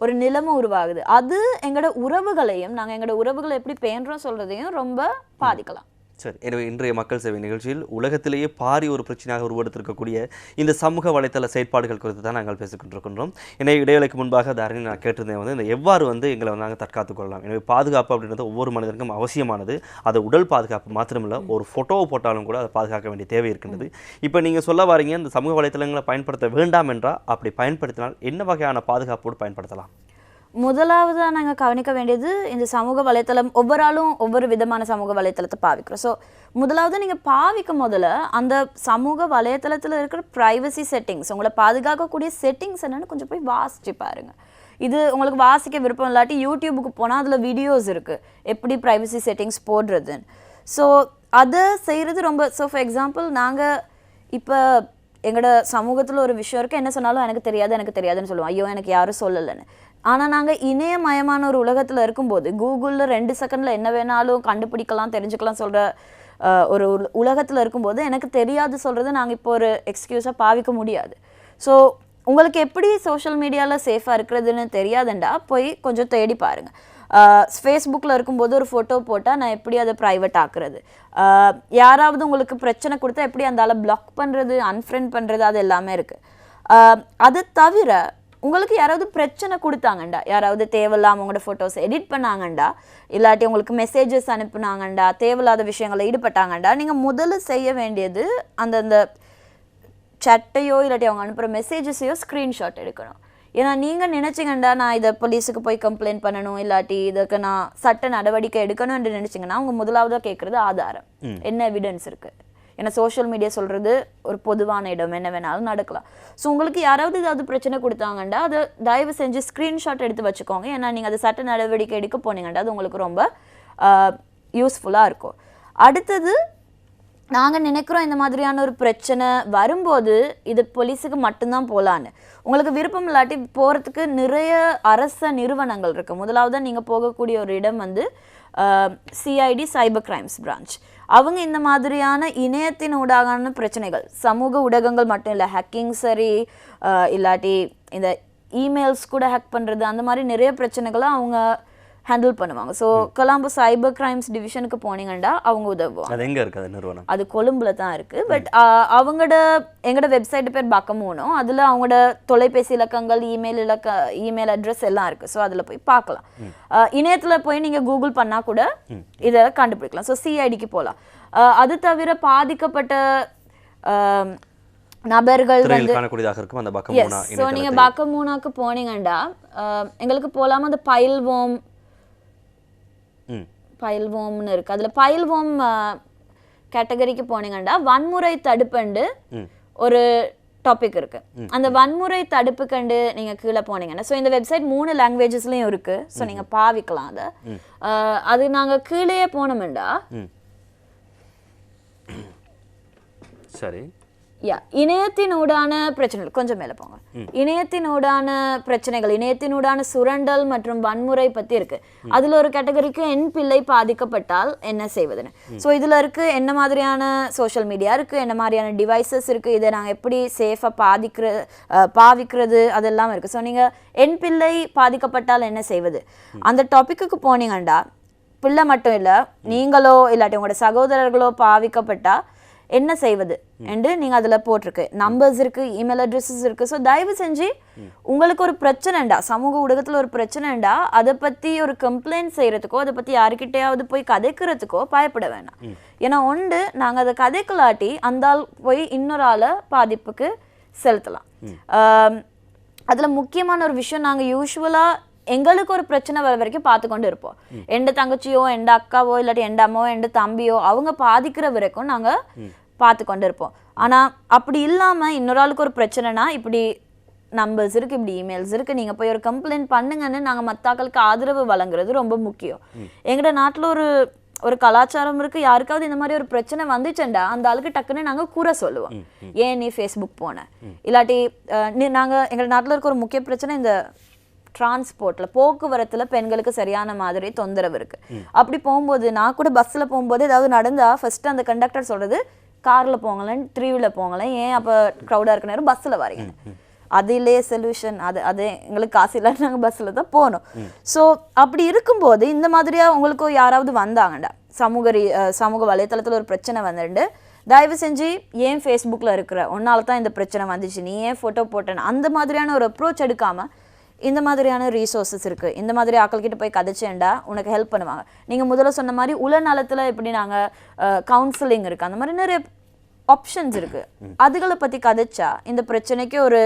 ஒரு நிலைமை உருவாகுது. அது எங்களோட உறவுகளையும் நாங்கள் எங்களோட உறவுகளை எப்படி பேணுறோம் சொல்றதையும் ரொம்ப பாதிக்கலாம். சரி, எனவே இன்றைய மக்கள் சேவை நிகழ்ச்சியில் உலகத்திலேயே பாரி ஒரு பிரச்சனையாக உருவெடுத்திருக்கக்கூடிய இந்த சமூக வலைத்தள செயற்பாடுகள் குறித்து தான் நாங்கள் பேசிக்கொண்டிருக்கின்றோம். எனவே இடைவேளைக்கு முன்பாக தாரணி நான் கேட்டிருந்தேன் இந்த எவ்வாறு எங்களை நாங்கள் தற்காத்துக் கொள்ளலாம். எனவே பாதுகாப்பு அப்படின்றது ஒவ்வொரு மனிதனுக்கும் அவசியமானது. அது உடல் பாதுகாப்பு மாத்திரமில்லை, ஒரு ஃபோட்டோவை போட்டாலும் கூட அதை பாதுகாக்க வேண்டிய தேவை இருக்கின்றது. இப்போ நீங்கள் சொல்ல வாரீங்க இந்த சமூக வலைத்தளங்களை பயன்படுத்த வேண்டாம் என்றால் அப்படி பயன்படுத்தினால் என்ன வகையான பாதுகாப்போடு பயன்படுத்தலாம்? முதலாவதாக நாங்கள் கவனிக்க வேண்டியது இந்த சமூக வலைத்தளம் ஒவ்வொரு ஆளும் ஒவ்வொரு விதமான சமூக வலைத்தளத்தை பாவிக்கிறோம். ஸோ முதலாவது நீங்கள் பாவிக்கும் முதல்ல அந்த சமூக வலைத்தளத்தில் இருக்கிற ப்ரைவசி செட்டிங்ஸ், உங்களை பாதுகாக்கக்கூடிய செட்டிங்ஸ் என்னென்னு கொஞ்சம் போய் வாசிச்சு பாருங்கள். இது உங்களுக்கு வாசிக்க விருப்பம் இல்லாட்டி யூடியூபுக்கு போனால் அதில் வீடியோஸ் இருக்குது எப்படி ப்ரைவசி செட்டிங்ஸ் போடுறதுன்னு. ஸோ அதை செய்கிறது ரொம்ப ஃபார் எக்ஸாம்பிள் நாங்கள் இப்போ எங்களோட சமூகத்தில் ஒரு விஷயம் இருக்குது, என்ன சொன்னாலும் எனக்கு தெரியாதுன்னு சொல்லுவோம், ஐயோ எனக்கு யாரும் சொல்லலைன்னு. ஆனால் நாங்கள் இணையமயமான ஒரு உலகத்தில் இருக்கும்போது கூகுளில் 2 செகண்டில் என்ன வேணாலும் கண்டுபிடிக்கலாம் தெரிஞ்சுக்கலாம் சொல்கிற ஒரு உலகத்தில் இருக்கும்போது எனக்கு தெரியாது சொல்கிறது நாங்கள் இப்போ ஒரு எக்ஸ்கியூஸாக பாவிக்க முடியாது. ஸோ உங்களுக்கு எப்படி சோஷியல் மீடியாவில் சேஃபாக இருக்கிறதுன்னு தெரியாதுண்டா போய் கொஞ்சம் தேடி பாருங்கள். ஃபேஸ்புக்கில் இருக்கும்போது ஒரு ஃபோட்டோ போட்டால் நான் எப்படி அதை ப்ரைவேட் ஆக்குறது, யாராவது உங்களுக்கு பிரச்சனை கொடுத்தா எப்படி அந்த ஆளை பிளாக் பண்ணுறது, அன்ஃப்ரெண்ட் பண்ணுறது, அது எல்லாமே இருக்குது. அதை தவிர உங்களுக்கு யாராவது பிரச்சனை கொடுத்தாங்கண்டா, யாராவது தேவையில்லாமல் உங்களோட ஃபோட்டோஸ் எடிட் பண்ணாங்கண்டா, இல்லாட்டி உங்களுக்கு மெசேஜஸ் அனுப்புனாங்கண்டா, தேவையில்லாத விஷயங்களை ஈடுபட்டாங்கண்டா, நீங்கள் முதல்ல செய்ய வேண்டியது அந்தந்த சட்டையோ இல்லாட்டி அவங்க அனுப்புகிற மெசேஜஸையோ ஸ்க்ரீன்ஷாட் எடுக்கணும். ஏன்னா நீங்கள் நினச்சிங்கண்டா நான் இதை போலீஸுக்கு போய் கம்ப்ளைண்ட் பண்ணணும் இல்லாட்டி இதுக்கு நான் சட்ட நடவடிக்கை எடுக்கணும்னு நினச்சிங்கன்னா அவங்க முதலாவதாக கேட்குறது ஆதாரம், என்ன எவிடன்ஸ் இருக்குது. ஏன்னா சோஷியல் மீடியா சொல்கிறது ஒரு பொதுவான இடம், என்ன வேணாலும் நடக்கலாம். ஸோ உங்களுக்கு யாராவது ஏதாவது பிரச்சனை கொடுத்தாங்கண்டா அதை தயவு செஞ்சு ஸ்க்ரீன்ஷாட் எடுத்து வச்சுக்கோங்க. ஏன்னா நீங்கள் அது சட்ட நடவடிக்கை எடுக்க போனீங்கண்டா அது உங்களுக்கு ரொம்ப யூஸ்ஃபுல்லாக இருக்கும். அடுத்தது நாங்கள் நினைக்கிறோம் இந்த மாதிரியான ஒரு பிரச்சனை வரும்போது இது போலீஸுக்கு மட்டும்தான் போகலான்னு. உங்களுக்கு விருப்பம் இல்லாட்டி போகிறதுக்கு நிறைய அரச நிறுவனங்கள் இருக்குது. முதலாவது நீங்கள் போகக்கூடிய ஒரு இடம் சிஐடி சைபர் கிரைம்ஸ் பிரான்ச். அவங்க இந்த மாதிரியான இணையத்தின் ஊடாகான பிரச்சனைகள், சமூக ஊடகங்கள் மட்டும் இல்லை, ஹேக்கிங் சரி இல்லாட்டி இந்த இமெயில்ஸ் கூட ஹேக் பண்ணுறது, அந்த மாதிரி நிறைய பிரச்சனைகளை அவங்க ஹேண்டில் பண்ணுவாங்க. ஸோ கொலம்போ சைபர் கிரைம்ஸ் டிவிஷனுக்கு போனீங்கன்னா அவங்க உதவுவாங்க. அது எங்கே இருக்குது நிறுவனம்? அது கொழும்புல தான் இருக்குது. பட் எங்களோட வெப்சைட் பேர் பக்கமூனோ, அதில் அவங்களோட தொலைபேசி இலக்கங்கள், இமெயில் அட்ரஸ் எல்லாம் இருக்குது. ஸோ அதில் போய் பார்க்கலாம். இணையத்தில் போய் நீங்கள் கூகுள் பண்ணால் கூட இதை கண்டுபிடிக்கலாம். ஸோ சிஐடிக்கு போகலாம். அது தவிர பாதிக்கப்பட்ட நபர்கள் ஸோ நீங்கள் பக்கமூனாக்கு போனீங்கன்னா எங்களுக்கு போகலாமா அந்த பைல்வோம்னு இருக்குது. அதில் பைல்வோம் கேட்டகரிக்கு போனீங்கன்னா வன்முறை தடுப்புண்டு ஒரு டாபிக் இருக்குது. அந்த வன்முறை தடுப்பு கண்டு நீங்கள் கீழே போனீங்கன்னா ஸோ இந்த வெப்சைட் 3 லாங்குவேஜஸ்லையும் இருக்குது. ஸோ நீங்கள் பாவிக்கலாம் அதை. அது நாங்கள் கீழே போனோம்டா சரி இணையத்தினூடான பிரச்சனைகள் கொஞ்சம் மேலே போங்க. இணையத்தினூடான பிரச்சனைகள், இணையத்தினூடான சுரண்டல் மற்றும் வன்முறை பற்றி இருக்கு. அதில் ஒரு கேட்டகரிக்கு என் பிள்ளை பாதிக்கப்பட்டால் என்ன செய்வதுன்னு. ஸோ இதில் இருக்கு என்ன மாதிரியான சோஷியல் மீடியா இருக்கு, என்ன மாதிரியான டிவைசஸ் இருக்கு, இதை நாங்கள் எப்படி சேஃபாக பாவிக்கிறது அதெல்லாம் இருக்கு. ஸோ நீங்கள் என் பிள்ளை பாதிக்கப்பட்டால் என்ன செய்வது அந்த டாபிக்கு போனீங்கண்டா பிள்ளை மட்டும் இல்லை, நீங்களோ இல்லாட்டி உங்களோட சகோதரர்களோ பாதிக்கப்பட்டா என்ன செய்வது என்று நீங்கள் அதில் போட்டிருக்கு. நம்பர்ஸ் இருக்குது, இமெயில் அட்ரஸஸ் இருக்குது. ஸோ தயவு செஞ்சு உங்களுக்கு ஒரு பிரச்சனைண்டா, சமூக ஊடகத்தில் ஒரு பிரச்சனைண்டா, அதை பற்றி ஒரு கம்ப்ளைண்ட் செய்கிறதுக்கோ அதை பற்றி யாருக்கிட்டையாவது போய் கதைக்கிறதுக்கோ பயப்பட வேண்டாம். ஏன்னா நாங்கள் அதை கதைக்கலாட்டி அந்த ஆள் போய் இன்னொரு ஆளை பாதிப்புக்கு செலுத்தலாம். அதில் முக்கியமான ஒரு விஷயம், நாங்கள் யூஸ்வலாக எங்களுக்கு ஒரு பிரச்சனை வர வரைக்கும் பார்த்து கொண்டு இருப்போம். எந்த தங்கச்சியோ எந்த அக்காவோ இல்லாட்டி எந்த அம்மாவோ எந்த தம்பியோ அவங்க பாதிக்கிற வரைக்கும் நாங்கள் பார்த்து கொண்டு இருப்போம். ஆனால் அப்படி இல்லாமல் இன்னொரு ஆளுக்கு ஒரு பிரச்சனைனா இப்படி நம்பர்ஸ் இருக்குது, இப்படி இமெயில்ஸ் இருக்குது, நீங்கள் போய் ஒரு கம்ப்ளைண்ட் பண்ணுங்கன்னு நாங்கள் மற்றாக்களுக்கு ஆதரவு வழங்குறது ரொம்ப முக்கியம். எங்களோட நாட்டில் ஒரு கலாச்சாரம் இருக்குது, யாருக்காவது இந்த மாதிரி ஒரு பிரச்சனை வந்துச்சுண்டா அந்த ஆளுக்கு டக்குன்னு நாங்கள் கூற சொல்லுவோம், ஏன் நீ ஃபேஸ்புக் போன இல்லாட்டி நாங்கள் எங்களோட நாட்டில் இருக்க ஒரு முக்கிய பிரச்சனை இந்த டிரான்ஸ்போர்ட்ல போக்குவரத்தில் பெண்களுக்கு சரியான மாதிரி தொந்தரவு இருக்கு. அப்படி போகும்போது நான் கூட பஸ்ஸில் போகும்போது ஏதாவது நடந்தா ஃபர்ஸ்ட் அந்த கண்டக்டர் சொல்றது காரில் போங்களேன், 3 வீலர் போங்களேன், ஏன் அப்போ க்ரௌடாக இருக்க நேரம் பஸ்ஸில் வரீங்க. அதிலே சொல்யூஷன் அது எங்களுக்கு காசு இல்லாட்டி நாங்கள் பஸ்ஸில் தான் போனோம். ஸோ அப்படி இருக்கும்போது இந்த மாதிரியாக உங்களுக்கு யாராவது வந்தாங்கண்டா சமூக வலைத்தளத்தில் ஒரு பிரச்சனை வந்துட்டு, தயவு செஞ்சு ஏன் ஃபேஸ்புக்கில் இருக்கிற ஒன்னால தான் இந்த பிரச்சனை வந்துச்சு, நீ ஏன் ஃபோட்டோ போட்டேன்னு அந்த மாதிரியான ஒரு அப்ரோச் எடுக்காமல் இந்த மாதிரியான ரீசோர்ஸஸ் இருக்குது, இந்த மாதிரி ஆட்கள்கிட்ட போய் கதைச்சேன்டா உனக்கு ஹெல்ப் பண்ணுவாங்க. நீங்கள் முதல்ல சொன்ன மாதிரி உளநலத்தில் எப்படி நாங்கள் கவுன்சிலிங் இருக்குது, அந்த மாதிரி நிறைய ஆப்ஷன்ஸ் இருக்குது. அதுகளை பற்றி கதைச்சா இந்த பிரச்சனைக்கு ஒரு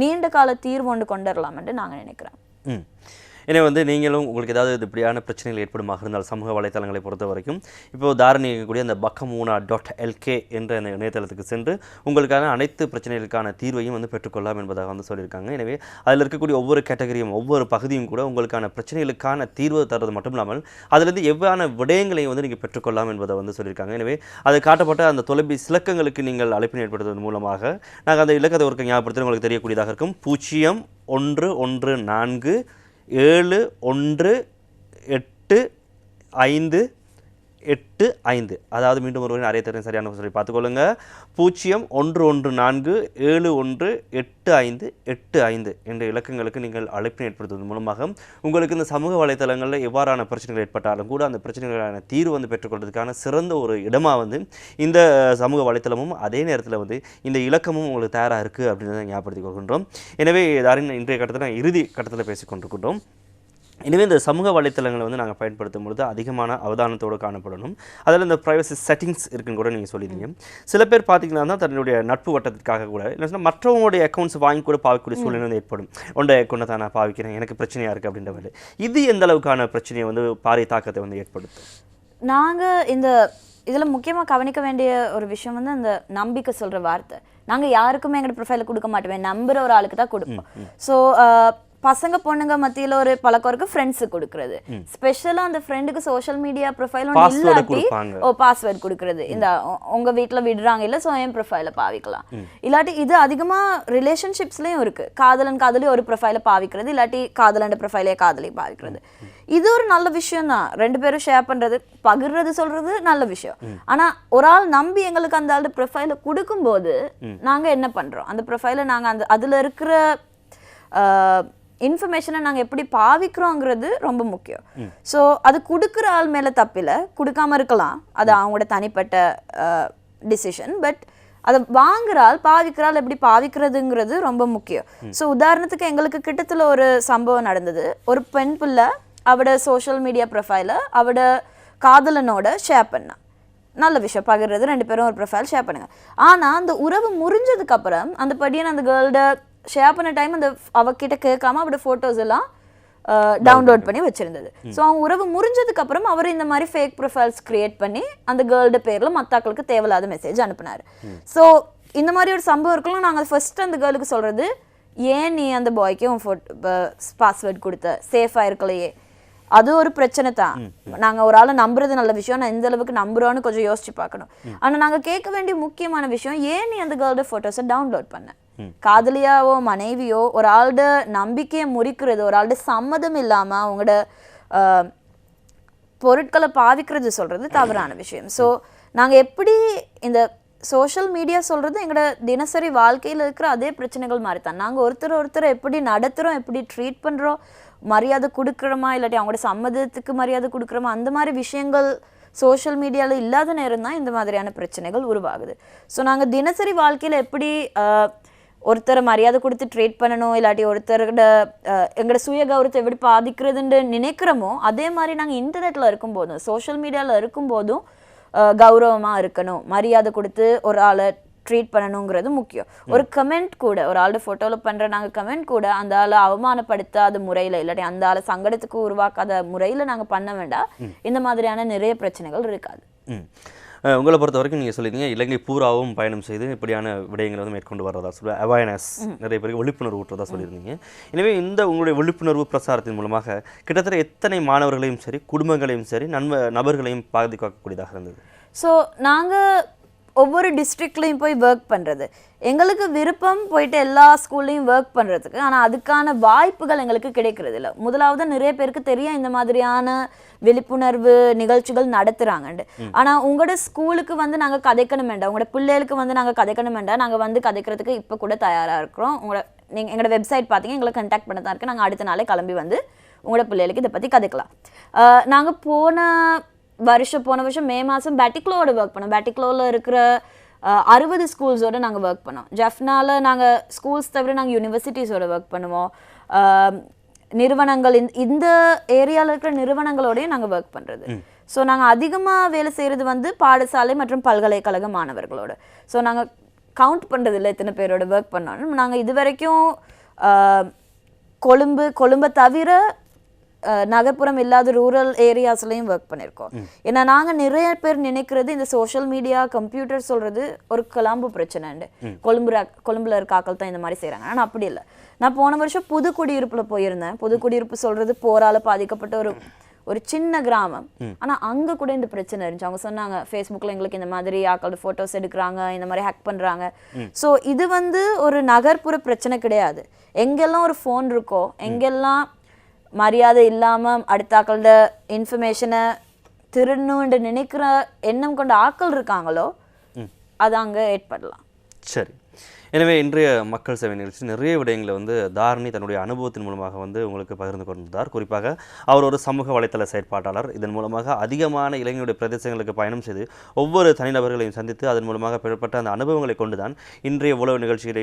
நீண்ட கால தீர்வு ஒன்று கொண்டு வரலாம்னு நாங்கள் நினைக்கிறேன். எனவே வந்து நீங்களும் உங்களுக்கு ஏதாவது இப்படியான பிரச்சனைகள் ஏற்படுமாக இருந்தால் சமூக வலைத்தளங்களை பொறுத்த வரைக்கும் இப்போ தாரணி இருக்கக்கூடிய அந்த bakamuna.lk என்ற அந்த இணையதளத்துக்கு சென்று உங்களுக்கான அனைத்து பிரச்சனைகளுக்கான தீர்வையும் வந்து பெற்றுக்கொள்ளலாம் என்பதாக வந்து சொல்லியிருக்காங்க. எனவே அதில் இருக்கக்கூடிய ஒவ்வொரு கேட்டகரியும் ஒவ்வொரு பகுதியும் கூட உங்களுக்கான பிரச்சனைகளுக்கான தீர்வு தருவது மட்டும் இல்லாமல் அதிலிருந்து எவ்வாறான விடயங்களையும் வந்து நீங்கள் பெற்றுக்கொள்ளலாம் என்பதை வந்து சொல்லியிருக்காங்க. எனவே அது காட்டப்பட்ட அந்த தொலைபேசி இலக்கங்களுக்கு நீங்கள் அழைப்பினை ஏற்படுத்துவதன் மூலமாக நாங்கள் அந்த இலக்கத்தை ஒரு ஞாபகப்படுத்தி உங்களுக்கு தெரியக்கூடியதாக இருக்கும். 0114818585. அதாவது மீண்டும் ஒருவரின் அறைய தெரியும் சரியான சொல்லி பார்த்துக்கொள்ளுங்க. 0114818585 என்ற இலக்கங்களுக்கு நீங்கள் அழைப்பினை ஏற்படுத்துவதன் மூலமாக உங்களுக்கு இந்த சமூக வலைத்தளங்களில் எவ்வாறான பிரச்சனைகள் ஏற்பட்டாலும் கூட அந்த பிரச்சனைகளான தீர்வு வந்து பெற்றுக்கொள்வதற்கான சிறந்த ஒரு இடமாக வந்து இந்த சமூக வலைத்தளமும் அதே நேரத்தில் வந்து இந்த இலக்கமும் உங்களுக்கு தயாராக இருக்குது அப்படின்னு ஞாபகப்படுத்திக் கொள்கின்றோம். எனவே இன்றைய கட்டத்தில் இறுதி கட்டத்தில் பேசிக்கொண்டிருக்கின்றோம். எனவே இந்த சமூக வலைத்தளங்களை வந்து நாங்கள் பயன்படுத்தும் பொழுது அதிகமான அவதானத்தோடு காணப்படணும். அதில் இந்த ப்ரைவசி செட்டிங்ஸ் இருக்குன்னு கூட நீங்கள் சொல்லியிருந்தீங்க. சில பேர் பார்த்தீங்கன்னா தன்னுடைய நட்பு வட்டத்திற்காக கூட இல்லை சொன்னால் மற்றவங்களுடைய அக்கௌண்ட்ஸ் வாங்கி கூட பாவிக்கக்கூடிய சூழ்நிலை வந்து ஏற்படும். உண்ட அக்கௌண்ட்டை தான் நான் பாவிக்கிறேன், எனக்கு பிரச்சனையாக இருக்குது அப்படின்ற மாதிரி. இது எந்த அளவுக்கான பிரச்சனையை வந்து பாரிய தாக்கத்தை வந்து ஏற்படுத்தும்? நாங்கள் இதில் முக்கியமாக கவனிக்க வேண்டிய ஒரு விஷயம் வந்து அந்த நம்பிக்கை சொல்கிற வார்த்தை. நாங்கள் யாருக்குமே எங்களோட ப்ரொஃபைலை கொடுக்க மாட்டோமே, நம்புகிற ஒரு ஆளுக்கு தான் கொடுப்போம். ஸோ பசங்க பொண்ணுங்க மத்தியில் ஒரு பழக்கம் இருக்கு, ஃப்ரெண்ட்ஸுக்கு கொடுக்குறது. ஸ்பெஷலாக அந்த ஃப்ரெண்டுக்கு சோஷியல் மீடியா ப்ரொஃபைல் ஒன்று இல்லாட்டி பாஸ்வேர்டு கொடுக்குறது. இந்த உங்கள் வீட்டில் விடுறாங்க இல்லை, ஸோ என் ப்ரொஃபைலை பாவிக்கலாம். இல்லாட்டி இது அதிகமாக ரிலேஷன்ஷிப்ஸ்லேயும் இருக்குது. காதலி ஒரு ப்ரொஃபைலை பாவிக்கிறது, இல்லாட்டி காதலண்ட ப்ரொஃபைலே காதலி பாவிக்கிறது. இது ஒரு நல்ல விஷயம் தான். 2 பேரும் ஷேர் பண்ணுறது, பகிர்றது, சொல்கிறது நல்ல விஷயம். ஆனால் ஒரு ஆள் நம்பி எங்களுக்கு அந்த ஆள் ப்ரொஃபைலை கொடுக்கும்போது நாங்கள் என்ன பண்ணுறோம், அந்த ப்ரொஃபைலை நாங்கள் அதில் இருக்கிற இன்ஃபர்மேஷனை நாங்கள் எப்படி பாவிக்கிறோங்கிறது ரொம்ப முக்கியம். ஸோ அது கொடுக்குற ஆள் மேலே தப்பில்லை, கொடுக்காம இருக்கலாம், அது அவங்களோட தனிப்பட்ட டிசிஷன். பட் அதை வாங்குற ஆள் பாவிக்கிற ஆள் எப்படி பாவிக்கிறதுங்கிறது ரொம்ப முக்கியம். ஸோ உதாரணத்துக்கு எங்களுக்கு கிட்டத்தில் ஒரு சம்பவம் நடந்தது. ஒரு பெண் பிள்ளை அவட சோஷியல் மீடியா ப்ரொஃபைலை அவட காதலனோட ஷேர் பண்ணா. நல்ல விஷயம், பகிர்றது, 2 பேரும் ஒரு ப்ரொஃபைல் ஷேர் பண்ணுங்க. ஆனால் அந்த உறவு முறிஞ்சதுக்கப்புறம் அந்த படியான அந்த கேர்ளோட ஷேர் பண்ண டைம் அந்த அவகிட்ட கேட்காம அவட ஃபோட்டோஸ் எல்லாம் டவுன்லோட் பண்ணி வச்சிருந்தது. ஸோ அவங்க உறவு முறிஞ்சதுக்கு அப்புறம் அவர் இந்த மாதிரி ஃபேக் ப்ரொஃபைல்ஸ் கிரியேட் பண்ணி அந்த கேர்ளோட பேரில் மற்றாக்களுக்கு தேவையில்லாத மெசேஜ் அனுப்புனாரு. ஸோ இந்த மாதிரி ஒரு சம்பவம் இருக்கலாம். நாங்கள் ஃபர்ஸ்ட் அந்த கேர்ளுக்கு சொல்றது, ஏன் நீ அந்த பாய்க்கு உன் பாஸ்வேர்ட் கொடுத்த, சேஃபாக இருக்கலையே, அது ஒரு பிரச்சனை தான். நாங்கள் ஒரு ஆளை நம்புறது நல்ல விஷயம், நான் எந்த அளவுக்கு நம்புறோன்னு கொஞ்சம் யோசிச்சு பார்க்கணும். ஆனால் நாங்கள் கேட்க வேண்டிய முக்கியமான விஷயம், ஏன் நீ அந்த கேர்ளோட ஃபோட்டோஸை டவுன்லோட் பண்ண? காதலியாவோ மனைவியோ ஒரு ஆளோட நம்பிக்கையை முறிக்கிறது, ஒரு ஆளோட சம்மதம் இல்லாமல் அவங்களோட பொருட்களை பாவிக்கிறது சொல்றது தவறான விஷயம். ஸோ நாங்கள் எப்படி இந்த சோஷியல் மீடியா சொல்கிறது எங்களோட தினசரி வாழ்க்கையில் இருக்கிற அதே பிரச்சனைகள் மாதிரி தான். நாங்கள் ஒருத்தரை எப்படி நடத்துகிறோம், எப்படி ட்ரீட் பண்ணுறோம், மரியாதை கொடுக்குறோமா, இல்லாட்டி அவங்களோட சம்மதத்துக்கு மரியாதை கொடுக்குறோமா, அந்த மாதிரி விஷயங்கள் சோஷியல் மீடியாவில் இல்லாத நேரம் தான் இந்த மாதிரியான பிரச்சனைகள் உருவாகுது. ஸோ நாங்கள் தினசரி வாழ்க்கையில் எப்படி ஒருத்தரை மரியாதை கொடுத்து ட்ரீட் பண்ணணும், இல்லாட்டி ஒருத்தரோட எங்களோட சுய கௌரவத்தை எப்படி பாதிக்கிறதுன்னு நினைக்கிறோமோ அதே மாதிரி நாங்கள் இன்டர்நெட்டில் இருக்கும்போதும் சோஷியல் மீடியாவில் இருக்கும்போதும் கௌரவமாக இருக்கணும், மரியாதை கொடுத்து ஒரு ஆளை ட்ரீட் பண்ணணுங்கிறது முக்கியம். ஒரு கமெண்ட் கூட, ஒரு ஆளோட ஃபோட்டோவில் பண்ணுற நாங்கள் கமெண்ட் கூட அந்த ஆளை அவமானப்படுத்தாத முறையில், இல்லாட்டி அந்த ஆளை சங்கடத்துக்கு உருவாக்காத முறையில் நாங்கள் பண்ண வேண்டாம். இந்த மாதிரியான நிறைய பிரச்சனைகள் இருக்காது. உங்களை பொறுத்த வரைக்கும் நீங்கள் சொல்லியிருந்தீங்க இலங்கை பூராவும் பயணம் செய்து இப்படியான விடயங்களை வந்து மேற்கொண்டு வர்றதா சொல்ல அவேர்னஸ், நிறைய பேருக்கு விழிப்புணர்வு ஊட்டுறதா சொல்லியிருந்தீங்க. எனவே இந்த உங்களுடைய விழிப்புணர்வு பிரசாரத்தின் மூலமாக கிட்டத்தட்ட எத்தனை மாணவர்களையும் சரி குடும்பங்களையும் சரி நபர்களையும் பாதிக்கக்கூடியதாக இருந்தது? ஸோ நாங்கள் ஒவ்வொரு டிஸ்ட்ரிக்ட்லேயும் போய் ஒர்க் பண்ணுறது, எங்களுக்கு விருப்பம் போயிட்டு எல்லா ஸ்கூல்லையும் ஒர்க் பண்ணுறதுக்கு, ஆனால் அதுக்கான வாய்ப்புகள் எங்களுக்கு கிடைக்கிறது இல்லை. முதலாவது நிறைய பேருக்கு தெரியும் இந்த மாதிரியான விழிப்புணர்வு நிகழ்ச்சிகள் நடத்துகிறாங்கண்டு. ஆனால் உங்களோட ஸ்கூலுக்கு வந்து நாங்கள் கதைக்கணும் வேண்டாம், உங்களோட பிள்ளைகளுக்கு வந்து நாங்கள் கதைக்கணும் வேண்டாம், நாங்கள் வந்து கதைக்கிறதுக்கு இப்போ கூட தயாராக இருக்கிறோம். நீங்கள் எங்களோட வெப்சைட் பார்த்தீங்க எங்களை கண்டாக்ட் பண்ண தான் இருக்குது. நாங்கள் அடுத்த நாளே கிளம்பி வந்து உங்களோட பிள்ளைகளுக்கு இதை பற்றி கதைக்கலாம். நாங்கள் போன வருஷம் மே மாதம் பேட்டிக்லோட ஒர்க் பண்ணோம். பேட்டிக்லோவில் இருக்கிற 60 ஸ்கூல்ஸோடு நாங்கள் ஒர்க் பண்ணோம். ஜெஃப்னால நாங்கள் ஸ்கூல்ஸ் தவிர நாங்கள் யூனிவர்சிட்டிஸோட ஒர்க் பண்ணுவோம். நிறுவனங்கள் இந்த ஏரியாவில் இருக்கிற நிறுவனங்களோடய நாங்கள் ஒர்க் பண்ணுறது. ஸோ நாங்கள் அதிகமாக வேலை செய்கிறது வந்து பாடசாலை மற்றும் பல்கலைக்கழக மாணவர்களோட. ஸோ நாங்கள் கவுண்ட் பண்ணுறதில்ல எத்தனை பேரோட ஒர்க் பண்ணோம். நாங்கள் இது வரைக்கும் கொழும்பை தவிர நகர்ப்புறம் இல்லாத ரூரல் ஏரியாஸ்லையும் ஒர்க் பண்ணியிருக்கோம். ஏன்னா நாங்கள் நிறைய பேர் நினைக்கிறது இந்த சோஷியல் மீடியா கம்ப்யூட்டர் சொல்கிறது ஒரு கொலம்பு பிரச்சனைண்டு, கொழும்புல இருக்க ஆக்கள் தான் இந்த மாதிரி செய்கிறாங்க. ஆனால் அப்படி இல்லை. நான் போன வருஷம் புது குடியிருப்பில் போயிருந்தேன். புது குடியிருப்பு சொல்கிறது போரால் பாதிக்கப்பட்ட ஒரு சின்ன கிராமம். ஆனால் அங்கே கூட இந்த பிரச்சனை இருந்துச்சு. அவங்க சொன்னாங்க ஃபேஸ்புக்கில் எங்களுக்கு இந்த மாதிரி ஆக்களோட ஃபோட்டோஸ் எடுக்கிறாங்க, இந்த மாதிரி ஹேக் பண்ணுறாங்க. ஸோ இது வந்து ஒரு நகர்ப்புற பிரச்சனை கிடையாது. எங்கெல்லாம் ஒரு ஃபோன் இருக்கோ, எங்கெல்லாம் மரியாதை இல்லாமல் அடுத்த ஆக்களோட இன்ஃபர்மேஷனை திருடணுன்னு நினைக்கிற எண்ணம் கொண்ட ஆக்கள் இருக்காங்களோ அது அங்கே ஏற்படலாம். சரி, எனவே இன்றைய மக்கள் சேவை நிகழ்ச்சி நிறைய விடயங்களை வந்து தாரணி தன்னுடைய அனுபவத்தின் மூலமாக வந்து உங்களுக்கு பகிர்ந்து கொண்டிருந்தார். குறிப்பாக அவர் ஒரு சமூக வலைத்தள செயற்பாட்டாளர். இதன் மூலமாக அதிகமான இளைஞருடைய பிரதேசங்களுக்கு பயணம் செய்து ஒவ்வொரு தனிநபர்களையும் சந்தித்து அதன் மூலமாக பெறப்பட்ட அந்த அனுபவங்களை கொண்டுதான் இன்றைய உளவு நிகழ்ச்சிகளை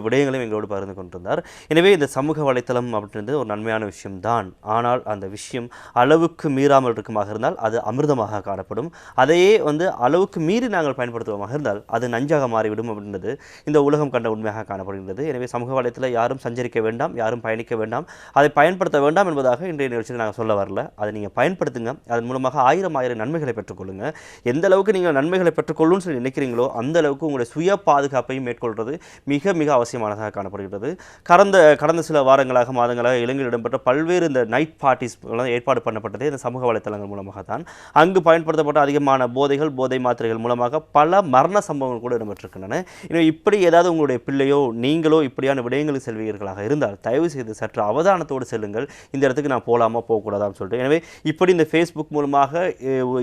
விடயங்களையும் எங்களோடு பகிர்ந்து கொண்டிருந்தார். எனவே இந்த சமூக வலைத்தளம் அப்படின்றது ஒரு நன்மையான விஷயம்தான். ஆனால் அந்த விஷயம் அளவுக்கு மீறாமல் இருக்குமாக இருந்தால் அது அமிர்தமாக காணப்படும். அதையே வந்து அளவுக்கு மீறி நாங்கள் பயன்படுத்துவோமாக இருந்தால் அது நஞ்சாக மாறிவிடும் அப்படின்றது இந்த உலகம் கண்ட உண்மையாக காணப்படுகின்றது. எனவே சமூக வலைத்தளத்தில் யாரும் சஞ்சரிக்க வேண்டாம், யாரும் பயணிக்க வேண்டாம், அதை பயன்படுத்த வேண்டாம் என்பதாக இன்றைய நிகழ்ச்சியில் நாங்கள் சொல்ல வரல. அதை நீங்கள் பயன்படுத்துங்க. அதன் மூலமாக ஆயிரம் நன்மைகளை பெற்றுக்கொள்ளுங்க. எந்த அளவுக்கு நீங்கள் நன்மைகளை பெற்றுக்கொள்ளுன்னு சொல்லி நினைக்கிறீங்களோ அந்த அளவுக்கு உங்களுடைய சுய பாதுகாப்பையும் மேற்கொள்வது மிக மிக அவசியமானதாக காணப்படுகிறது. கடந்த சில வாரங்களாக மாதங்களாக இலங்கையில் இடம்பெற்ற பல்வேறு இந்த நைட் பார்ட்டிஸ் ஏற்பாடு பண்ணப்பட்டதே இந்த சமூக வலைத்தளங்கள் மூலமாக தான். அங்கு பயன்படுத்தப்பட்ட அதிகமான போதை மாத்திரைகள் மூலமாக பல மரண சம்பவங்கள் கூட இடம்பெற்றிருக்கின்றன. எனவே இப்படி ஏதாவது உங்களுடைய பிள்ளையோ நீங்களோ இப்படியான விடயங்களுக்கு செல்வீர்களாக இருந்தால் தயவு செய்து சற்று அவதானத்தோடு செல்லுங்கள். இந்த இடத்துக்கு நான் போகலாமா போகக்கூடாதான்னு சொல்லிட்டு. எனவே இப்படி இந்த ஃபேஸ்புக் மூலமாக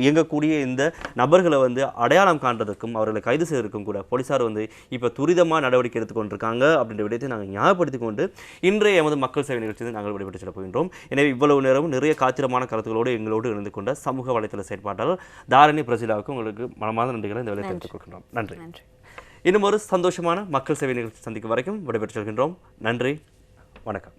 இயங்கக்கூடிய இந்த நபர்களை வந்து அடையாளம் காண்றதுக்கும் அவர்களை கைது செய்வதற்கும் கூட போலீசார் வந்து இப்போ துரிதமாக நடவடிக்கை எடுத்துக்கொண்டிருக்காங்க அப்படின்ற விடயத்தை நாங்கள் ஞாபகப்படுத்திக் கொண்டு இன்றைய எமது மக்கள் சேவை நிகழ்ச்சியில் நாங்கள் விடைபெற்று செல்ல போகின்றோம். எனவே இவ்வளவு நேரமும் நிறைய காத்திரமான கருத்துக்களோடு எங்களோடு இணைந்து கொண்ட சமூக வலைத்தள செயற்பாட்டாளர் தாரணி பிரசிலாவுக்கு உங்களுக்கு மனமார்ந்த நன்றிகளை இந்த வேலையை தெரிவித்துக் கொள்கின்றோம். நன்றி. இன்னும் ஒரு சந்தோஷமான மக்கள் சேவை நிகழ்ச்சி சந்திக்கும் வரைக்கும் விடைபெற்று செல்கின்றோம். நன்றி, வணக்கம்.